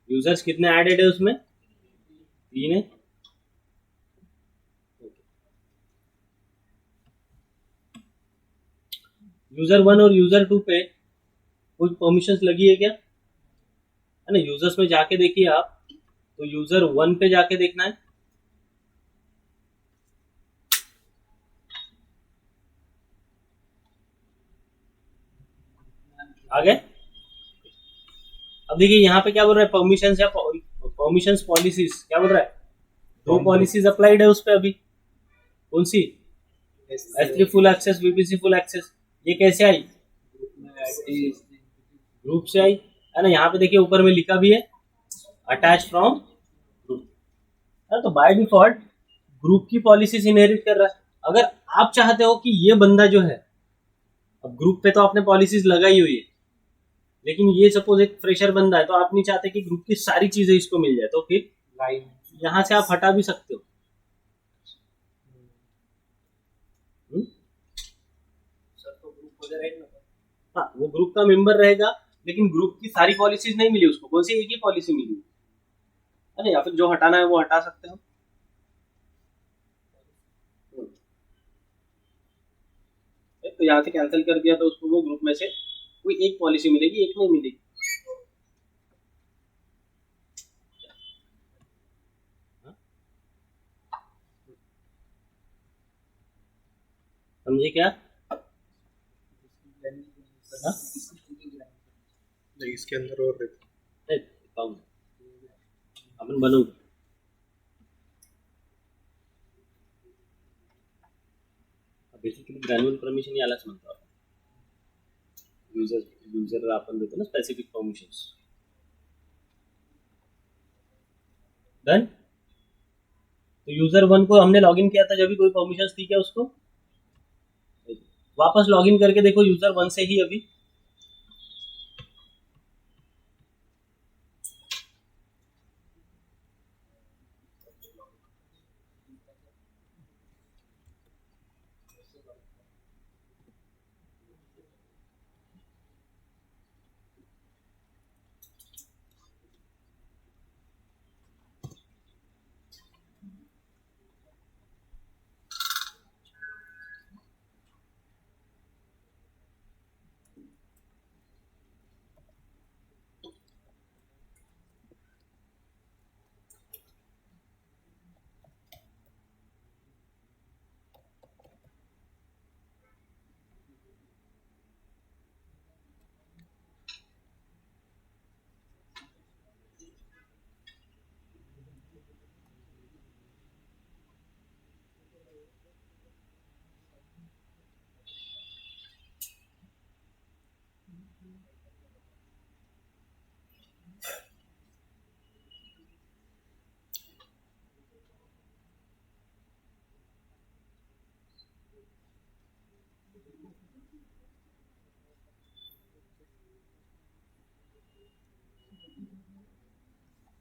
यूजर्स कितने एडेड है उसमें, 3 है। यूजर 1 और यूजर 2 पे कुछ परमिशंस लगी है क्या, है ना। यूजर्स में जाके देखिए आप, तो यूजर 1 पे जाके देखना है, आ गए। अब देखिए यहाँ पे क्या बोल रहा है, परमिशंस या परमिशंस पॉलिसीज, क्या बोल रहा है, दो पॉलिसीज अप्लाइड है उस पर अभी। कौन सी? S3 full access, VPC full access. ये कैसे आई? ग्रुप से आई है ना। यहाँ पे देखिए ऊपर में लिखा भी है अटैच फ्रॉम ग्रुप, तो बाय डिफॉल्ट ग्रुप की पॉलिसीज इनहेरिट कर रहा है। अगर आप चाहते हो कि ये बंदा जो है, अब ग्रुप पे तो आपने पॉलिसीज लगाई हुई है, लेकिन ये सपोज एक फ्रेशर बंदा है, तो आप नहीं चाहते कि ग्रुप की सारी चीजें इसको मिल जाए, तो फिर यहाँ से आप हटा भी सकते हो। हाँ, वो ग्रुप का मेंबर रहेगा, लेकिन ग्रुप की सारी पॉलिसीज नहीं मिली उसको। कौन सी? एक ही पॉलिसी मिली है ना। या फिर जो हटाना है वो हटा सकते हो। तो यहाँ से कैंसिल कर दिया तो उसको वो ग्रुप में से कोई एक पॉलिसी मिलेगी, एक नहीं मिलेगी। समझे क्या? नहीं, इसके अंदर और रहता नहीं, आपण बनवू। बेसिकली ग्रॅन्युअल परमिशन यालाच म्हणतो आपण। युजरला आपण देतो ना स्पेसिफिक परमिशन्स। डन। तो यूजर 1 को हमने लॉगिन किया था, जब भी कोई परमिशंस थी क्या उसको? वापस लॉगिन करके देखो यूजर 1 से ही अभी।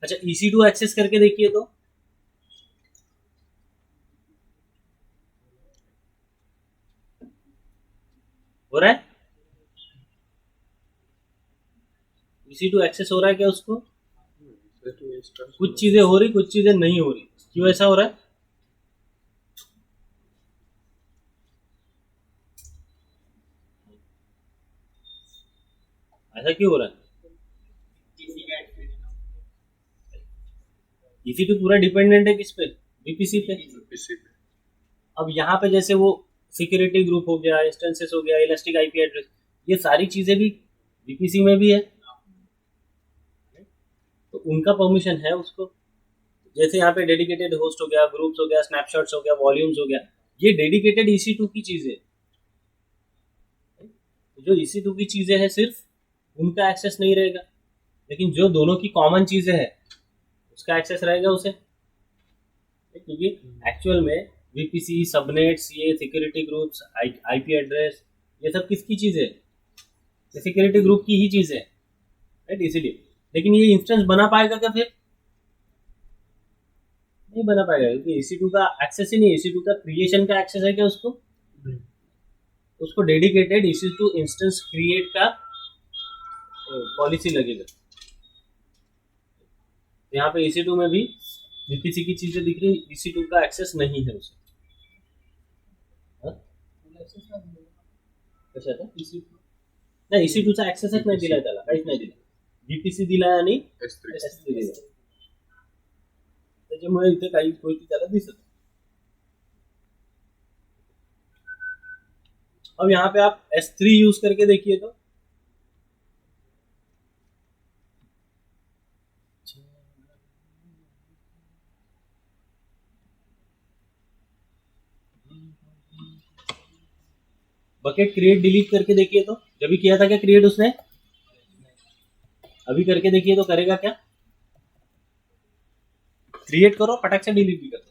अच्छा, EC2 एक्सेस करके देखिए तो। हो रहा है? EC2 एक्सेस हो रहा है क्या उसको? है। कुछ चीजें हो रही, कुछ चीजें नहीं हो रही। क्यों ऐसा हो रहा है? ऐसा क्यों हो रहा है? EC2 पूरा डिपेंडेंट है किस पे? VPC पे। अब यहाँ पे जैसे वो सिक्योरिटी ग्रुप हो गया, इंस्टेंसेस हो गया, इलास्टिक आईपी एड्रेस, ये सारी चीजें भी VPC में भी है, तो उनका परमिशन है उसको। जैसे यहाँ पे डेडिकेटेड होस्ट हो गया, ग्रुप्स हो गया, स्नैपशॉट्स हो गया, वॉल्यूम्स हो गया, ये डेडिकेटेड EC2 की चीजें। जो EC2 की चीजें हैं सिर्फ उनका एक्सेस नहीं रहेगा, लेकिन जो दोनों की कॉमन चीजें हैं उसका एक्सेस रहेगा उसे। क्योंकि एक्चुअल में VPC, सबनेट्स, ये सिक्योरिटी ग्रुप्स, आईपी एड्रेस, ये सब किसकी चीज है? सिक्योरिटी ग्रुप की ही चीज है, राइट? इसीलिए। लेकिन ये इंस्टेंस बना पाएगा क्या? फिर नहीं बना पाएगा, क्योंकि EC2 का एक्सेस ही नहीं। EC2 का क्रिएशन का एक्सेस है क्या उसको? उसको डेडिकेटेड EC2 इंस्टेंस क्रिएट का पॉलिसी लगेगा। यहाँ पे EC2 में भी VPC की चीजें दिख रही, EC2 का एक्सेस नहीं है उसे। कशाचा? नाही, EC2 चा ऍक्सेसच नाही दिलाय त्याला, काहीच नाही दिलं। VPC दिलाय आणि S3 दिलाय, त्याच्यामुळे इथे काही गोष्टी त्याला दिसत। अब यहाँ पे आप S3 यूज करके देखिए तो बकेट क्रिएट डिलीट करके देखिए, तो जब भी किया था क्या क्रिएट उसने, अभी करके देखिए तो करेगा क्या, क्रिएट करो फटाक से डिलीट भी कर दो।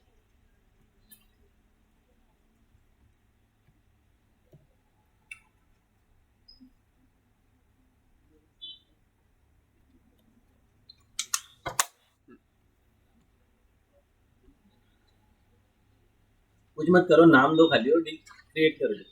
कुछ मत करो, नाम दो खाली और क्रिएट कर दो।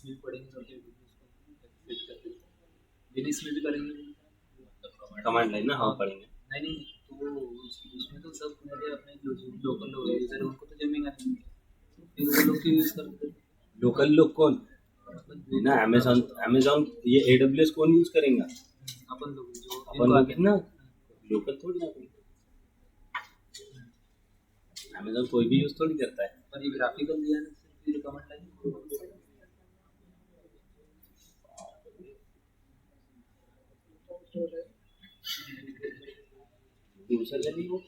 में पढ़ेंगे तो फिट करके लिनक्स में भी करेंगे कमांड लाइन ना, हाँ पढ़ेंगे। नहीं नहीं, तो उसमें तो सब मेरे अपने जो लोकल लोग यूजर उनको तो जमेगा नहीं, फिर वो लोग क्यों यूज करते हैं? लोकल लोग कौन ना, अमेजोन अमेजोन ये AWS कौन यूज करेंगे, अपन लोग जो अपन लोग ना, लोकल थोड़ी ना, अमेजोन कोई भी यूज थोड़ी करता है। पर ये ग्राफिकल दिया ना, फिर कमेंट लाइन यूजर जब भी वो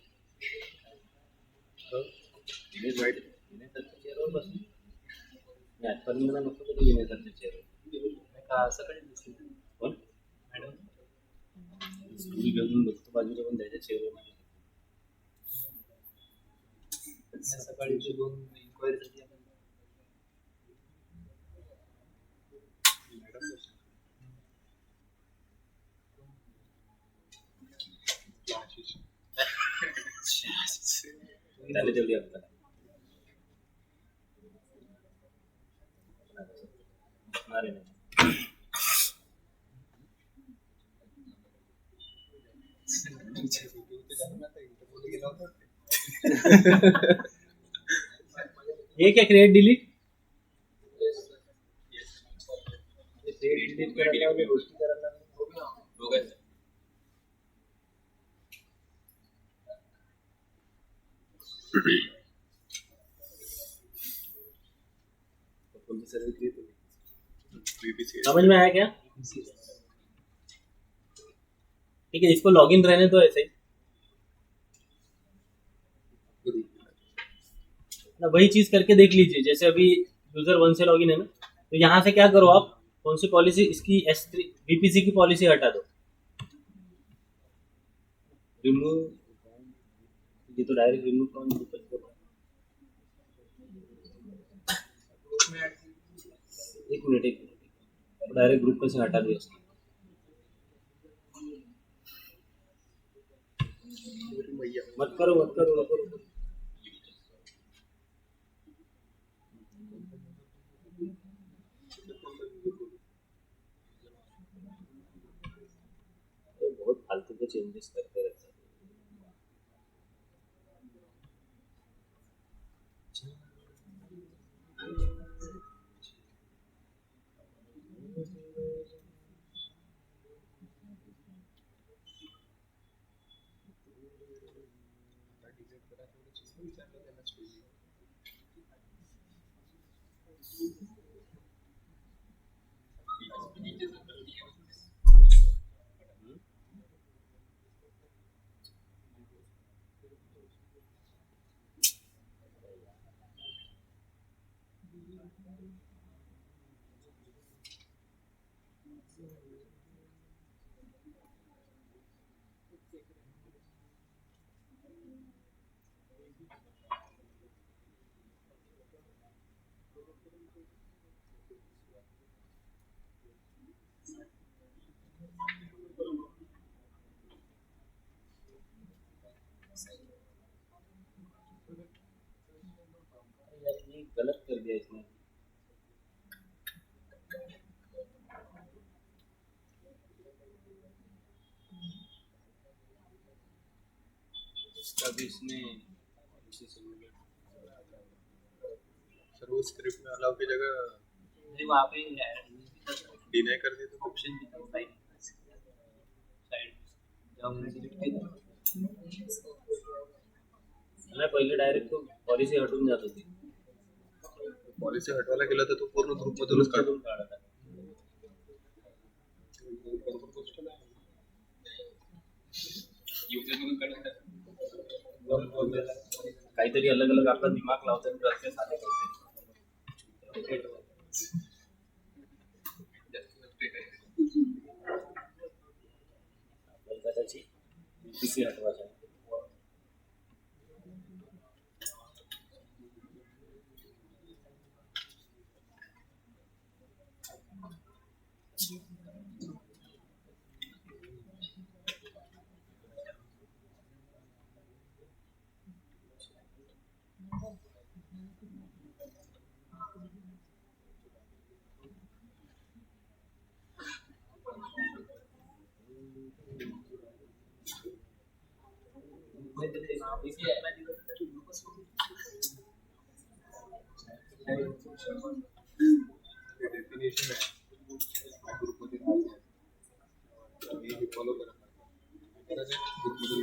image right image search chair और बस या पर मला नको तो इमेज सर्च चेयर का असं कडे दिसते कोण मॅडम स्कूल घेऊन बघतो बाजूला पण द्यायच्या चेअरवर सकाळी ते दोन इन्क्वायरी झाली आपण त्याने तेवढी आपल्याला अरे नाही ये क्या क्रिएट डिलीट डिलीट करायला लावली गोष्टी करायला लागली समझ में आया क्या? ठीक है, इसको लॉगिन रहने दो ऐसे ही ना, वही चीज करके देख लीजिए। जैसे अभी यूजर 1 से लॉगिन है ना, तो यहाँ से क्या करो आप, कौन सी पॉलिसी, इसकी S3 VPC की पॉलिसी हटा दो, रिमूव, ये तो डायरेक्ट रिमूव फ्रॉम एक मिनट डायरेक्ट ग्रुप पे से हटा दिया उसने। मत करो मत करो मत करो बहुत फालतू के चेंजेस करते रहते हैं। यार ये गलत कर दिया इसने। इसका भी इसने policy simulate सर वो स्क्रिप्ट में अलाउ की जगह नहीं वहाँ पे डिनाई कर दी तो ऑप्शन भी था साइड जब हमने डिलीट किया नाही पहिले डायरेक्ट तो पॉलिसी हटून जात होती पॉलिसी हटवायला गेलं तर तो पूर्ण ग्रुप मधूनच काढून काढत आहे. बरोबर गोष्ट नाही. यूजर मधून काढून काहीतरी अलग अलग आपला दिमाग लावतात प्रत्येक साधे करते आपल्याला त्याची UPC हटवायची आहे. डेफिनेशन आहे ग्रुप मध्ये राहते मी फॉलो करत नाही ग्रुप मधून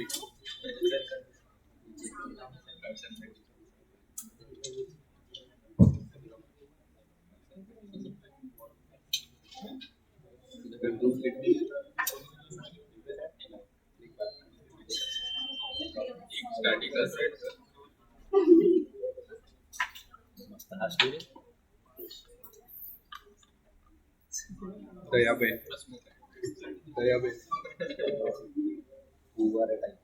स्टार्टिंग मस्त हा स्टोरी दयाबेन उभार टाईप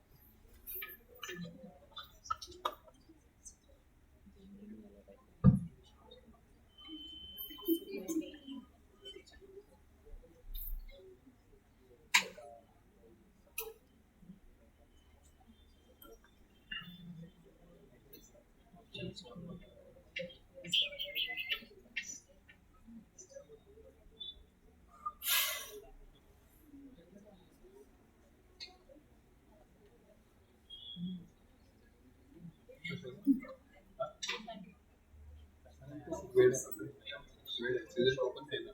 वेळ सीझन ओपन केलं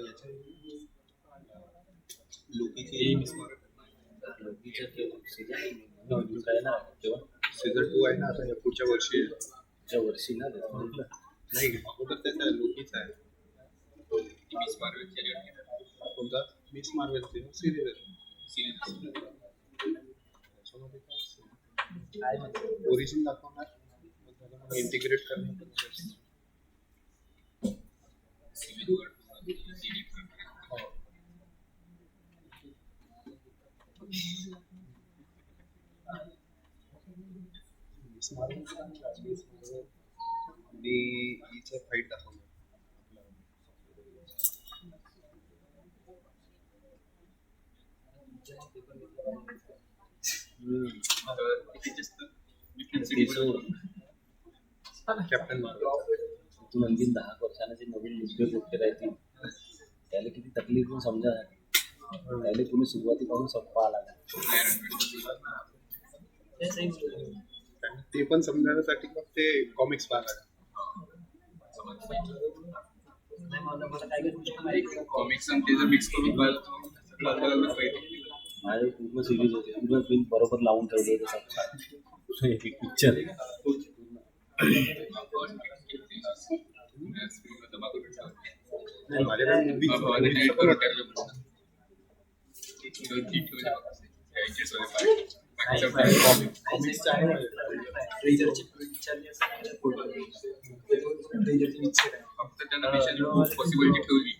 याच्या लोकीची लोकीचं ते सीझन काय ना तेव्हा सीझन 2 आहे ना आता या पुढच्या वर्षी आहे. त्या वर्षी ना ते म्हटलं नाही अगोदर त्याचा लोकीच आहे मिस मार्वेल कोणता मिस मार्वेल सिरीज ओरिजिन दाखवणार इंटिग्रेट करणार मिस मार्वेल आणि हिचं फाईट दाखवणार कॅप्टन मार्वेल तू आणखीन 10 वर्षांना जे नवीन मुद्दे गोष्टी राहतील त्याला किती तकलीफ होऊन समजा त्याला तुम्ही सुरुवातीपासून संपा लागला ते पण समजण्यासाठी मग ते कॉमिक्स पाहायला कॉमिक्स आणि त्याचं मिक्स करून पाहिलं तर सगळं माझे पूर्ण सिरीज होते पूर्ण फिल्म बरोबर लावून ठेवले होते एक पिक्चर फक्त त्यांना पॉसिबिलिटी ठेवली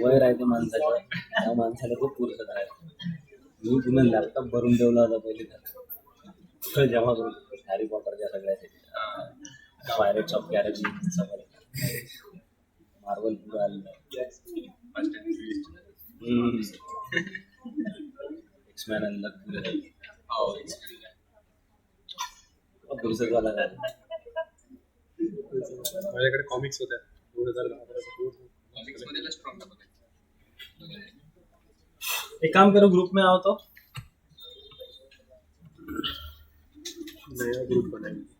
वय राहते माणसाचं त्या माणसाला खूप पुरसत आहे मी पुन्हा लॅपटॉप भरून ठेवला होता पहिले तर जमा करून हॅरी पॉटरच्या सगळ्या पायरेट्स ऑफ कॅरेबियन मार्वल पुढं आलेलं एक्समॅन आलेलं पुरसतवाला काय माझ्याकडे कॉमिक्स होत्या 2010 कॉमिक्स मध्ये स्ट्रॉंग एक काम करो, ग्रुप में आओ तो। नया ग्रुप बनाएंगे।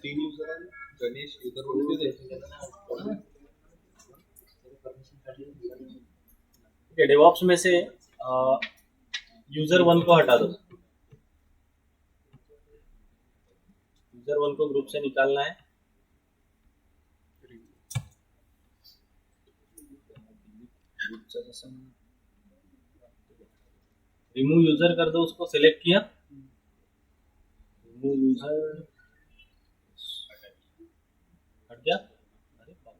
तीन यूजर आहे, गणेश यूजर वनचे ठीक है, डेवॉप्स में से यूजर 1 को हटा दो। यूजर 1 को ग्रुप से निकालना है। रिमूव यूजर कर दो, उसको सिलेक्ट किया, रिमूव यूजर हट गया। अरे बाप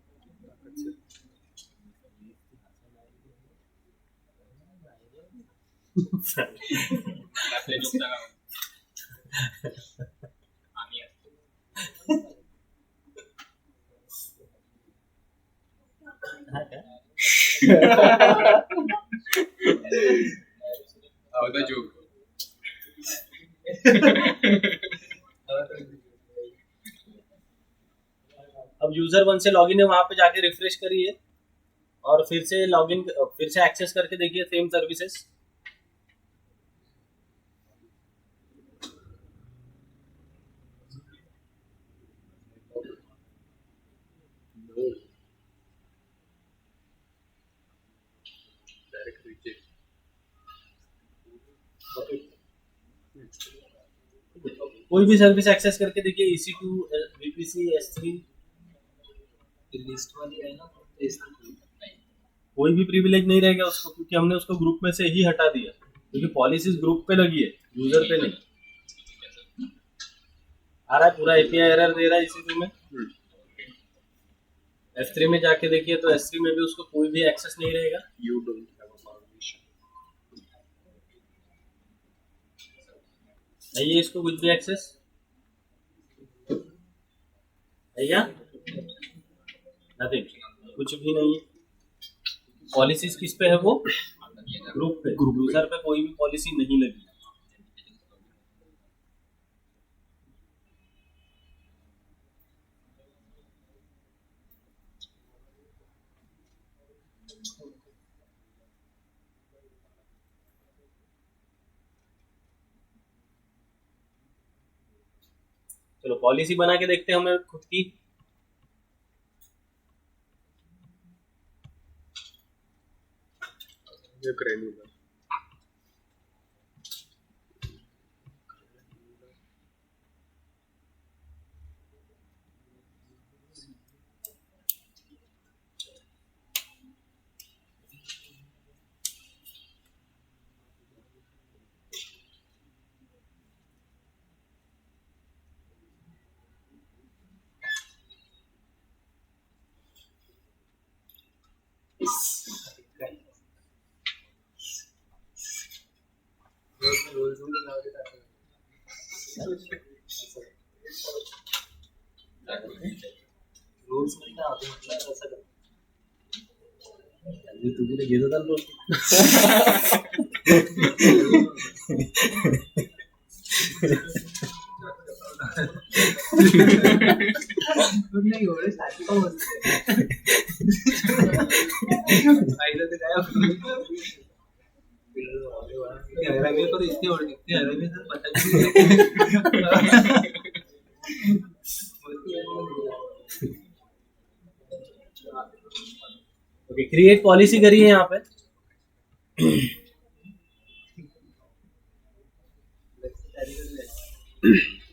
अब यूजर 1 से लॉगिन है, वहां पे जाके रिफ्रेश करिए और फिर से लॉगिन, फिर से एक्सेस करके देखिए सेम सर्विसेज। Direct reject. कोई भी सर्विस एक्सेस करके देखिए, EC2, VPC, S3, लिस्ट वाली है ना, कोई भी प्रिविलेज नहीं रहेगा उसको, क्योंकि हमने उसको ग्रुप में से ही हटा दिया, क्योंकि पॉलिसीज ग्रुप पे लगी है, यूजर पे नहीं। आ रहा है पूरा API एरर दे रहा है EC2 में। S3 में जाके देखिए तो S3 में भी उसको कोई भी एक्सेस नहीं रहेगा। You don't have a permission. नहीं है इसको कुछ भी एक्सेस, है क्या? नथिंग, कुछ भी नहीं है। पॉलिसीज किस पे है वो? ग्रुप पे। यूजर पे कोई भी पॉलिसी नहीं लगी। चलो पॉलिसी बना के देखते हैं हमें खुद की। ये ग्रैन्युलर रूल्स में क्या होता है, मतलब ऐसा करते तू भी घेतो चाल बोल। नहीं एवढे साधी का बोलते पाहिलं तर काय हरामी, पर इतने हरामी तर पता ओके, क्रिएट पॉलिसी करिए यहाँ पे।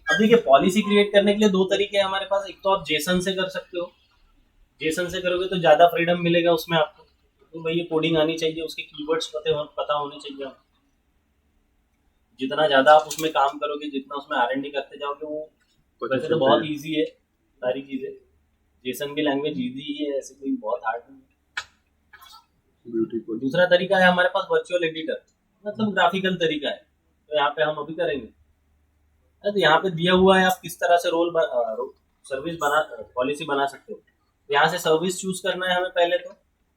अब देखिए, पॉलिसी क्रिएट करने के लिए दो तरीके हैं हमारे पास। एक तो आप जेसन से कर सकते हो, जेसन से करोगे तो ज्यादा फ्रीडम मिलेगा उसमें आपको, तो भाई ये कोडिंग आनी चाहिए, उसके कीवर्ड्स पता होने चाहिए आपको। जितना ज्यादा आप उसमें काम करोगे, जितना उसमें R&D करते जाओगे, वो वैसे तो बहुत इजी है सारी चीजें। जेसन भी लैंग्वेज इजी ही है, ऐसे कोई बहुत हार्ड नहीं है। ब्यूटीफुल। दूसरा तरीका है हमारे पास वर्चुअल एडिटर, मतलब ग्राफिकल तरीका है, तो यहाँ पे हम अभी करेंगे। तो यहाँ पे दिया हुआ है आप किस तरह से सर्विस बना, पॉलिसी बना सकते हो। यहाँ से सर्विस चूज करना है हमें पहले तो,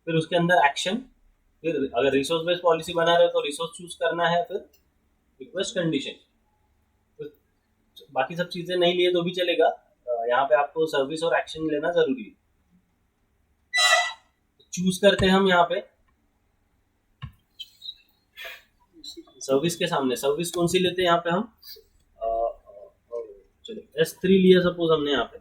फिर उसके अंदर एक्शन, फिर अगर रिसोर्स बेस्ड पॉलिसी बना रहे हो तो रिसोर्स चूज करना है, फिर रिक्वेस्ट कंडीशन, फिर बाकी सब चीजें नहीं लिए तो भी चलेगा। यहाँ पे आपको सर्विस और एक्शन लेना जरूरी है। चूज करते हैं हम यहाँ पे सर्विस के सामने, सर्विस कौन सी लेते हैं यहाँ पे हम, चलो S3 लिया सपोज हमने यहाँ पे।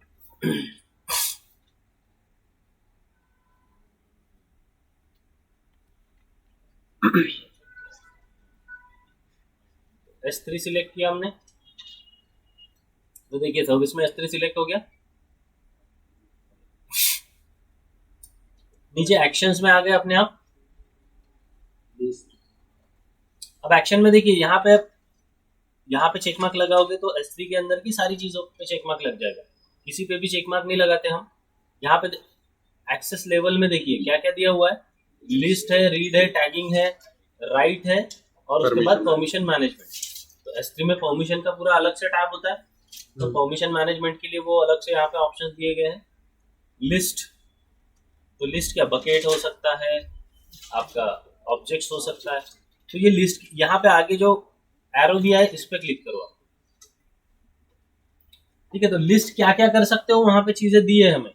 S3 सिलेक्ट किया हमने, तो देखिए सर्विस में S3 सिलेक्ट हो गया। नीचे एक्शंस में आ गए अपने आप। अब एक्शन में देखिए यहाँ पे चेक मार्क लगाओगे तो S3 के अंदर की सारी चीजों पे चेक मार्क लग जाएगा, किसी पे भी चेक मार्क नहीं लगाते हम। यहाँ पे एक्सेस लेवल में देखिए क्या क्या दिया हुआ है, लिस्ट है, रीड है, टैगिंग है, राइट है, और उसके बाद परमिशन मैनेजमेंट। तो S3 में परमिशन का पूरा अलग से टैब होता है, तो परमिशन मैनेजमेंट के लिए वो अलग से यहाँ पे ऑप्शन दिए गए हैं। लिस्ट, तो लिस्ट क्या, बकेट हो सकता है, आपका ऑब्जेक्ट्स हो सकता है। तो ये लिस्ट, यहाँ पे आगे जो एरो दिया है इस पे क्लिक करो आप, ठीक है। तो लिस्ट क्या क्या कर सकते हो वहां पे चीजें दी है हमें।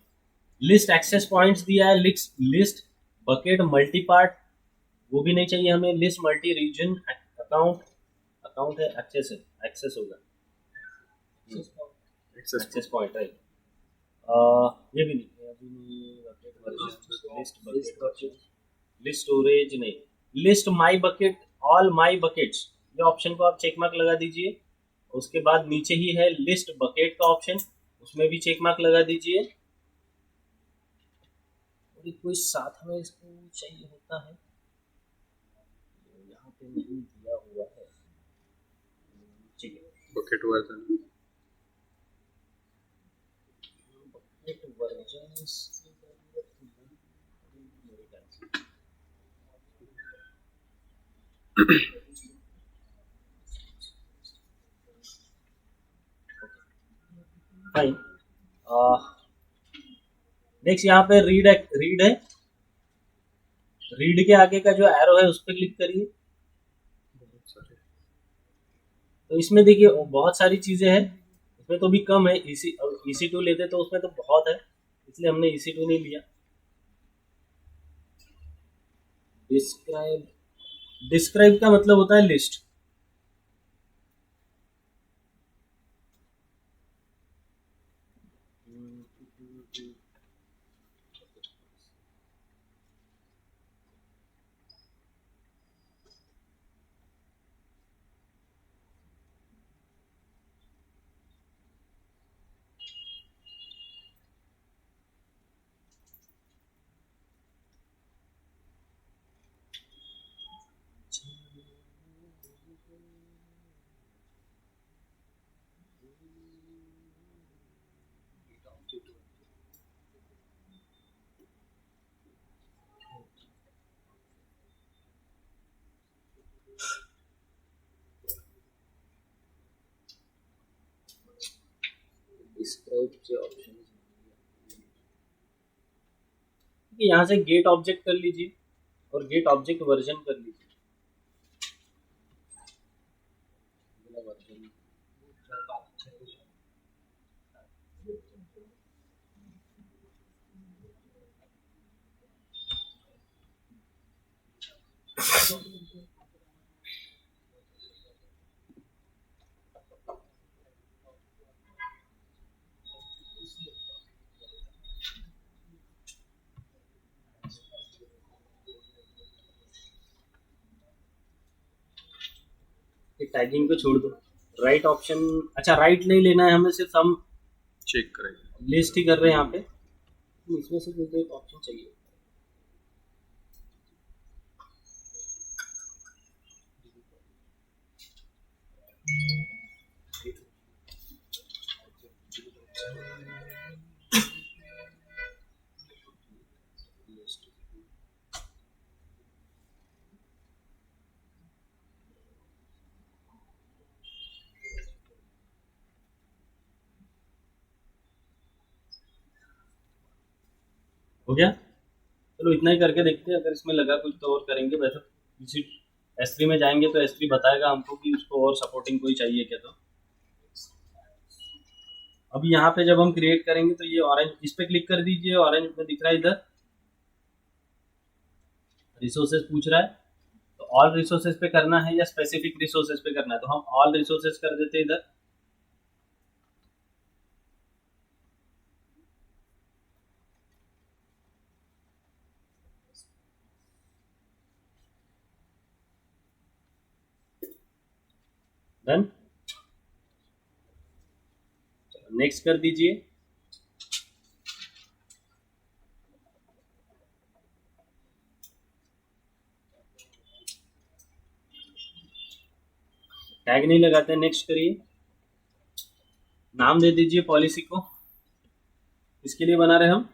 लिस्ट एक्सेस पॉइंट्स दिया है, लिस्ट बकेट मल्टी पार्ट, वो भी नहीं चाहिए हमें। List multi reason, account, account है, एक्सेस होगा, एक्सेस पॉइंट राइट, ये भी नहीं, लिस्ट स्टोरेज नहीं, list my bucket, all my buckets, ये ऑप्शन को आप चेक मार्क लगा दीजिए। उसके बाद नीचे ही है लिस्ट बकेट का ऑप्शन, उसमें भी चेक मार्क लगा दीजिए। और कोई साथ में इसको चाहिए होता है, यहाँ पे नहीं दिया हुआ है, ठीक है। Bucket version, bucket versions fine. Next यहाँ पे रीड है, रीड के आगे का जो एरो है उस पर क्लिक करिए। तो इसमें देखिए बहुत सारी चीजें हैं, इसमें तो भी कम है। EC2 लेते तो उसमें तो बहुत है, इसलिए हमने EC2 नहीं लिया। डिस्क्राइब, डिस्क्राइब का मतलब होता है लिस्ट। डिस्क्राइब के ऑप्शन, यहाँ से गेट ऑब्जेक्ट कर लीजिए और गेट ऑब्जेक्ट वर्जन कर लीजिए। टैगिंग को छोड़ दो, राइट ऑप्शन, अच्छा राइट नहीं लेना है हमें, सिर्फ हम चेक करेंगे। लिस्ट ही कर रहे हैं यहाँ पे, इसमें से कोई एक ऑप्शन चाहिए। हो गया, चलो इतना ही करके देखते हैं, अगर इसमें लगा कुछ तो और करेंगे। वैसे किसी S3 में जाएंगे तो S3 बताएगा हमको कि उसको और सपोर्टिंग कोई चाहिए क्या। तो अभी यहाँ पे जब हम क्रिएट करेंगे तो ये ऑरेंज, इस पे क्लिक कर दीजिए, ऑरेंज में दिख रहा है इधर रिसोर्सेज पूछ रहा है। तो ऑल रिसोर्सेज पे करना है या स्पेसिफिक रिसोर्सेज पे करना है, तो हम ऑल रिसोर्सेज कर देते हैं इधर। डन, नेक्स्ट कर दीजिए। टैग नहीं लगाते, नेक्स्ट करिए। नाम दे दीजिए पॉलिसी को। इसके लिए बना रहे हम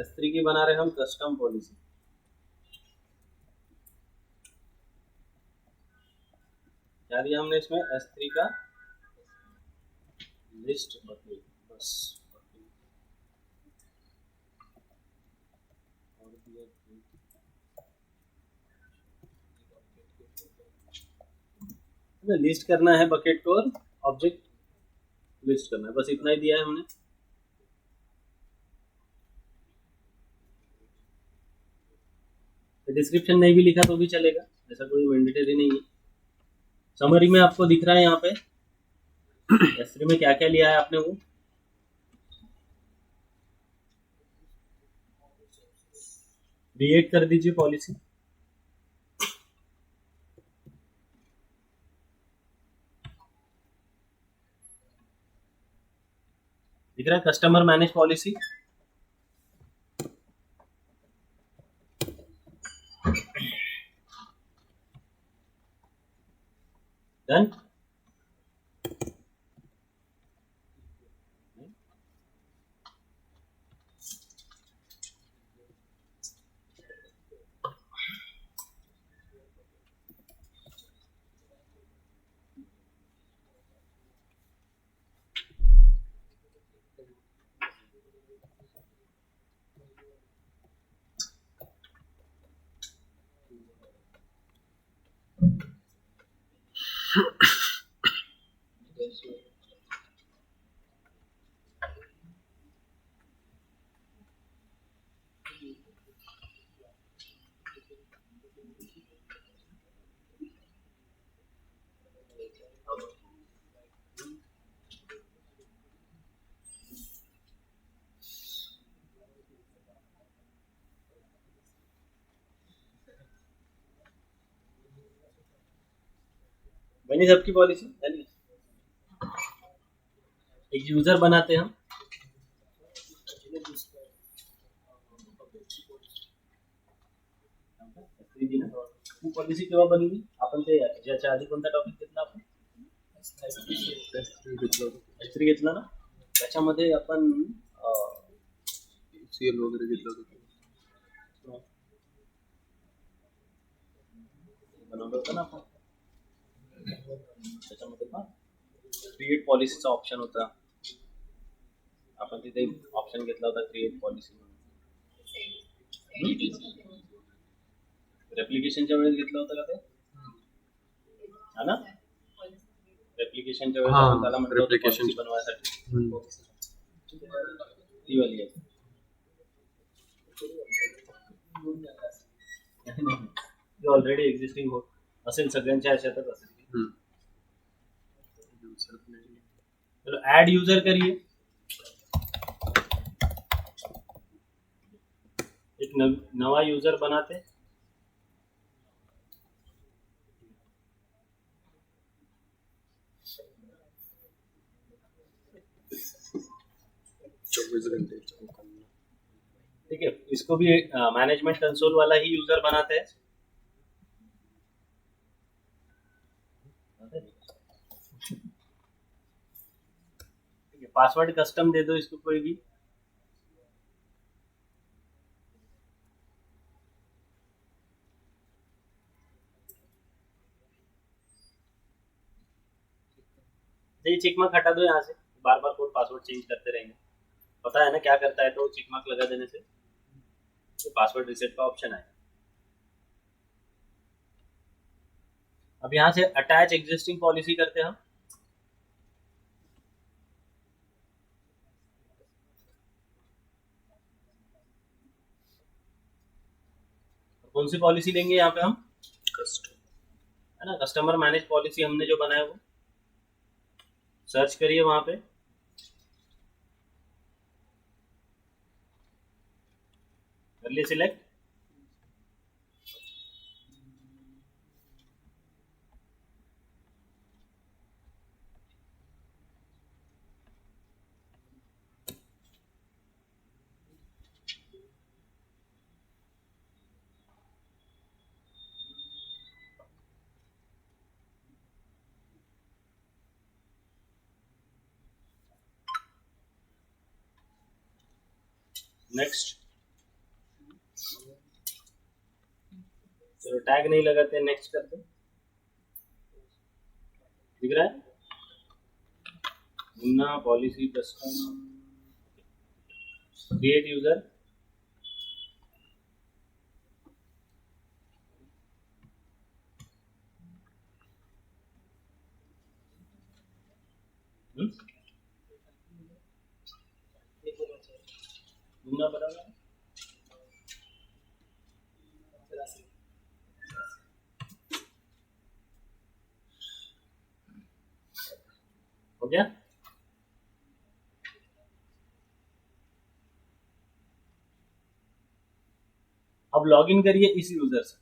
S3 की, बना रहे हम कस्टम पॉलिसी। क्या दिया हमने इसमें, S3 का लिस्ट बकेट, बस। लिस्ट करना है बकेट को और ऑब्जेक्ट लिस्ट करना है, बस इतना ही दिया है हमने। डिस्क्रिप्शन नहीं भी लिखा तो भी चलेगा, ऐसा कोई मैंडेटरी नहीं है। समरी में आपको दिख रहा है यहाँ पे S3 में क्या क्या लिया है आपने, वो क्रिएट कर दीजिए पॉलिसी। दिख रहा है कस्टमर मैनेज पॉलिसी। डन। बनी सबकी पॉलिसी। एक यूजर बनाते हैं हम। पॉलिसी केव्हा बनली आपण, ते याच्या आधी कोणता टॉपिक घेतला आपण, S3 घेतला ना, त्याच्यामध्ये आपण सीएल वगैरे घेतलं होतं, बनवलं होतं ना आपण। त्याच्यामध्ये पण क्रिएट पॉलिसीचा ऑप्शन होता, आपण तिथे ऑप्शन घेतला होता क्रिएट पॉलिसी म्हणून। रेप्लिकेशनच्या वेळेस घेतलं होतं का ते, हा ना? रेप्लिकेशनच्या वेळेस आपण त्याला म्हटलं होतं पॉलिसी बनवायसाठी, ती वाली आहे। ऑलरेडी एक्झिस्टिंग होत असेल सगळ्यांच्या ह्याच्यातच असेल। चलो ऐड यूजर करिए। एक नवा यूजर बनाते। ठीक है, इसको भी मैनेजमेंट कंसोल वाला ही यूजर बनाते हैं। पासवर्ड कस्टम दे दो इसको कोई भी। ये चेक मार्क हटा दो यहाँ से, बार बार कोड पासवर्ड चेंज करते रहेंगे, पता है ना क्या करता है, तो चेक मार्क लगा देने से तो पासवर्ड रिसेट का ऑप्शन आएगा। अब यहाँ से अटैच एग्जिस्टिंग पॉलिसी करते हैं हम। कौन सी पॉलिसी लेंगे यहाँ पे हम? कस्टम है ना, कस्टमर मैनेज पॉलिसी हमने जो बनाया वो सर्च करिए वहां पे। कर लिए सिलेक्ट। नेक्स्ट। चलो टैग नहीं लगाते, नेक्स्ट करते। दिख रहा है Munna policy custom create user. Munna बराबर हो गया। अब लॉगिन करिए इस यूजर से।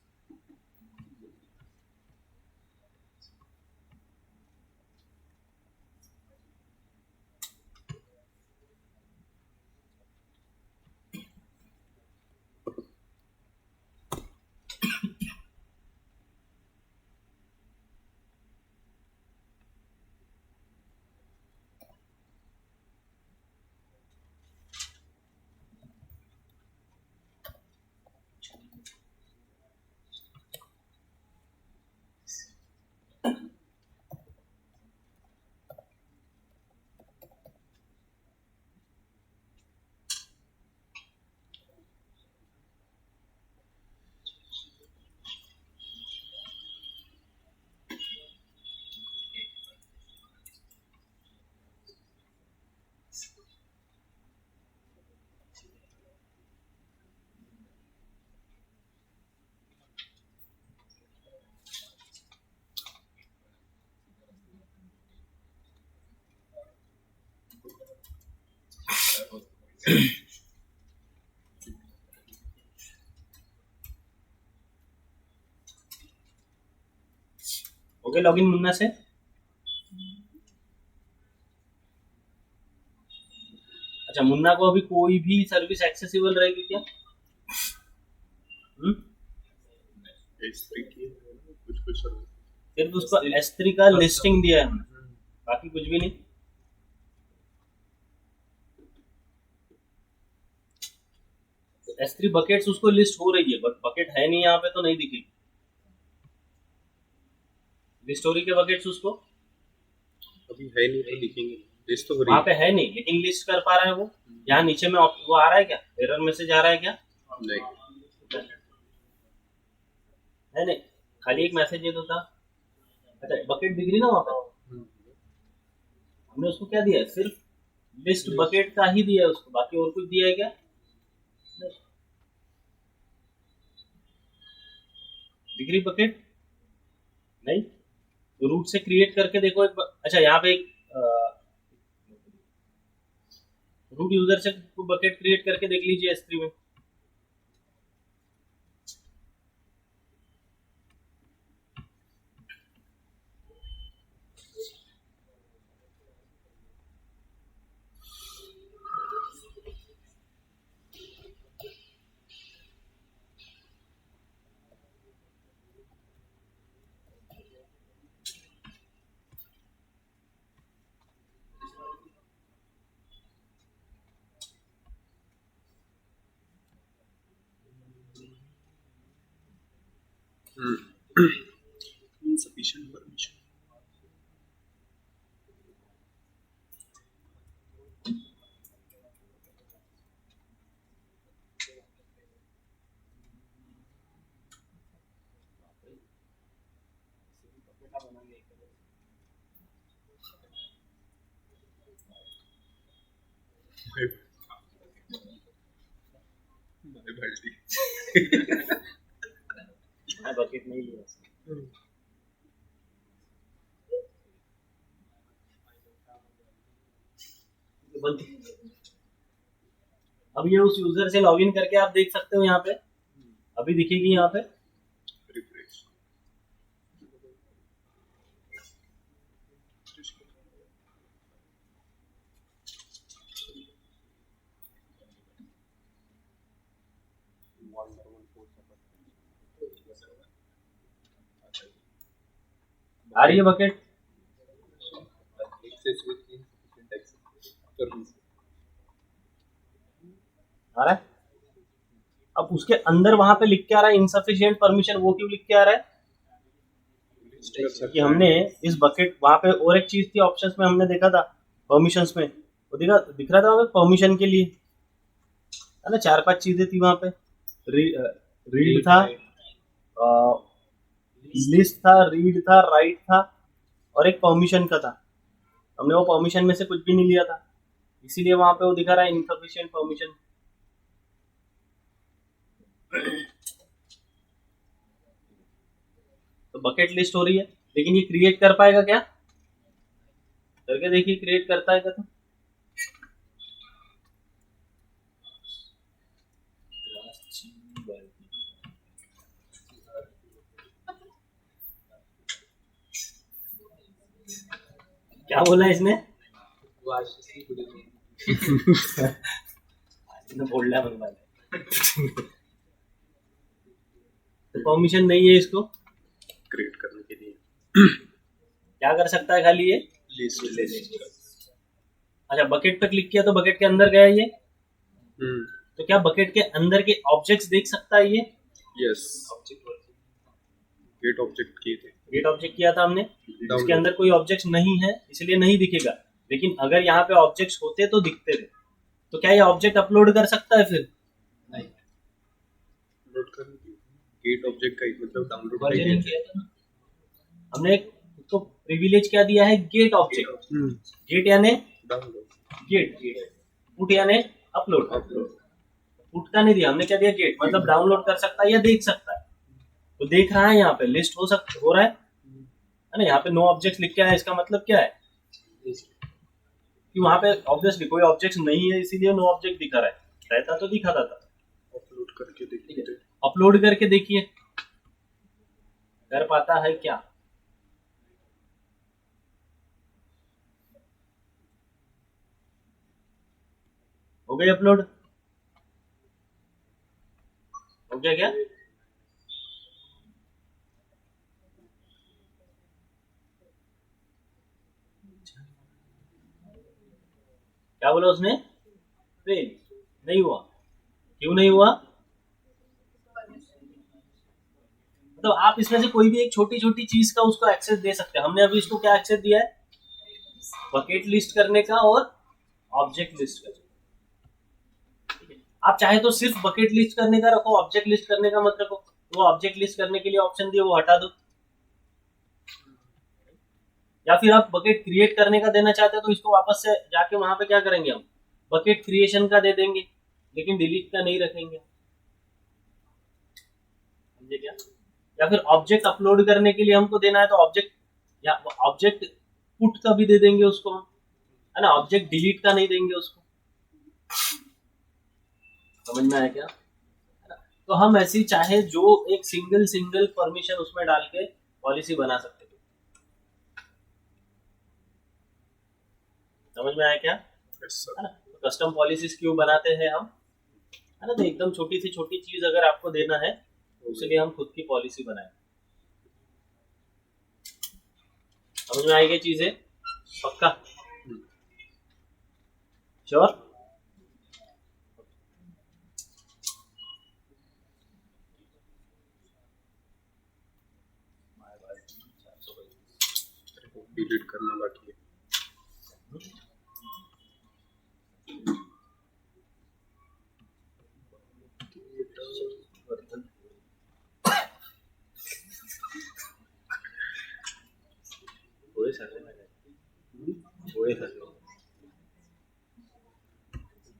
ओके, लॉगिन मुन्ना से। अच्छा, मुन्ना को अभी कोई भी सर्विस एक्सेसिबल रहेगी क्या? S3 की कुछ कुछ सर्विस सिर्फ उसको S3 का लिस्टिंग दिया है हमने, बाकी कुछ भी नहीं। S3 बकेट्स उसको लिस्ट हो रही है, बट बकेट है नहीं यहाँ पे तो नहीं दिखेगी। स्टोरी के बकेट्स उसको अभी है नहीं तो दिखेंगे, लिस्ट तो हो रही वहां पे है नहीं, लेकिन लिस्ट कर पा रहा है वो। यहाँ नीचे में वो आ रहा है क्या? एरर मैसेज आ रहा है क्या? नहीं। है नहीं, खाली एक मैसेज ये तो था। अच्छा, बकेट दिख रही ना वहां पे? हमने उसको क्या दिया है? सिर्फ लिस्ट बकेट का ही दिया है उसको, बाकी और कुछ दिया है क्या? दिख रही बकेट? नहीं। तो रूट से क्रिएट करके देखो एक अच्छा, यहाँ पे एक रूट यूजर से बकेट क्रिएट करके देख लीजिए S3 में। insufficient permission. My balti. मैं बकेट नहीं लिया। अब ये उस यूजर से लॉगिन करके आप देख सकते हो यहाँ पे, अभी दिखेगी यहाँ पे। Refresh. आ रही है bucket? Access with insufficient access. Service. आ रहा है? अब उसके अंदर वहां पे लिख के आ रहा है इनसफिशिएंट परमिशन, वो क्यों लिख के आ रहा है? कि हमने इस बकेट वहां पे और एक चीज थी ऑप्शंस में, हमने देखा था परमिशंस में, वो दिख रहा था वहां पे परमिशन के लिए, है ना, 4-5 चीजें थी वहां पे। रीड था, लिस्ट था, रीड था, राइट था, और एक परमिशन का था। हमने वो परमिशन में से कुछ भी नहीं लिया था, इसीलिए वहां पे वो दिखा रहा है इनसफिशिएंट परमिशन। तो बकेट लिस्ट हो रही है, लेकिन ये क्रिएट कर पाएगा क्या? करके देखिए क्रिएट करता है क्या? तो क्या बोला इसने? वाशी गुड इसने बोलना बनवा तो परमिशन नहीं है इसको क्रिएट करने के लिए क्या कर सकता है, खाली ये लिस्ट ले लेंगे। अच्छा बकेट पे क्लिक किया तो बकेट के अंदर गया ये, तो क्या बकेट के अंदर के ऑब्जेक्ट्स देख सकता है ये? यस, गेट ऑब्जेक्ट किए थे, गेट ऑब्जेक्ट किया था हमने, इसके अंदर कोई ऑब्जेक्ट्स नहीं है इसलिए नहीं दिखेगा, लेकिन अगर यहाँ पे ऑब्जेक्ट्स होते तो दिखते थे। तो क्या ये ऑब्जेक्ट अपलोड कर सकता है फिर? नहीं, अपलोड करने के गेट ऑब्जेक्ट का ही मतलब डाउनलोड वर्जनिंग किया था ना। हमने उसको प्रिविलेज क्या दिया है? Get object. गेट यानी डाउनलोड, गेट, पुट यानी अपलोड। पुट का नहीं दिया हमने, क्या दिया? गेट, मतलब डाउनलोड कर सकता है या देख सकता है। तो देख रहा है यहाँ पे लिस्ट हो रहा है ना, यहाँ पे नो ऑब्जेक्ट लिख के आया, इसका मतलब क्या है कि वहां पे ऑब्वियसली कोई ऑब्जेक्ट नहीं है, इसीलिए नो ऑब्जेक्ट दिखा रहा है, रहता तो दिखाता था। अपलोड करके देखिए, अपलोड करके देखिए कर पाता है क्या? हो गई अपलोड? हो गया क्या? क्या बोला उसने? फेल नहीं हुआ। क्यों नहीं हुआ? मतलब आप इसमें से कोई भी एक छोटी छोटी चीज का उसको एक्सेस दे सकते हैं। हमने अभी इसको क्या एक्सेस दिया है? बकेट लिस्ट करने का और ऑब्जेक्ट लिस्ट करने का। आप चाहे तो सिर्फ बकेट लिस्ट करने का रखो, ऑब्जेक्ट लिस्ट करने का मत रखो। वो ऑब्जेक्ट लिस्ट करने के लिए ऑप्शन दिए, वो हटा दो। या फिर आप बकेट क्रिएट करने का देना चाहते हो तो इसको वापस से जाके वहां पे क्या करेंगे, हम बकेट क्रिएशन का दे देंगे, लेकिन डिलीट का नहीं रखेंगे। समझे क्या? या फिर ऑब्जेक्ट अपलोड करने के लिए हमको देना है तो ऑब्जेक्ट या ऑब्जेक्ट पुट का भी दे देंगे उसको हम, है ना, ऑब्जेक्ट डिलीट का नहीं देंगे उसको। समझ में आया क्या? तो हम ऐसी चाहे जो एक सिंगल परमिशन उसमें डाल के पॉलिसी बना सकते हैं। समझ में आया क्या? है ना? तो कस्टम पॉलिसीज क्यों बनाते हैं हम, है ना, तो एकदम छोटी से छोटी चीज अगर आपको देना है तो उसके हम खुद की पॉलिसी बनाए। समझ में आएगी चीजें? पक्का? श्योर? डिलीट करना बाकी है। थोड़े सर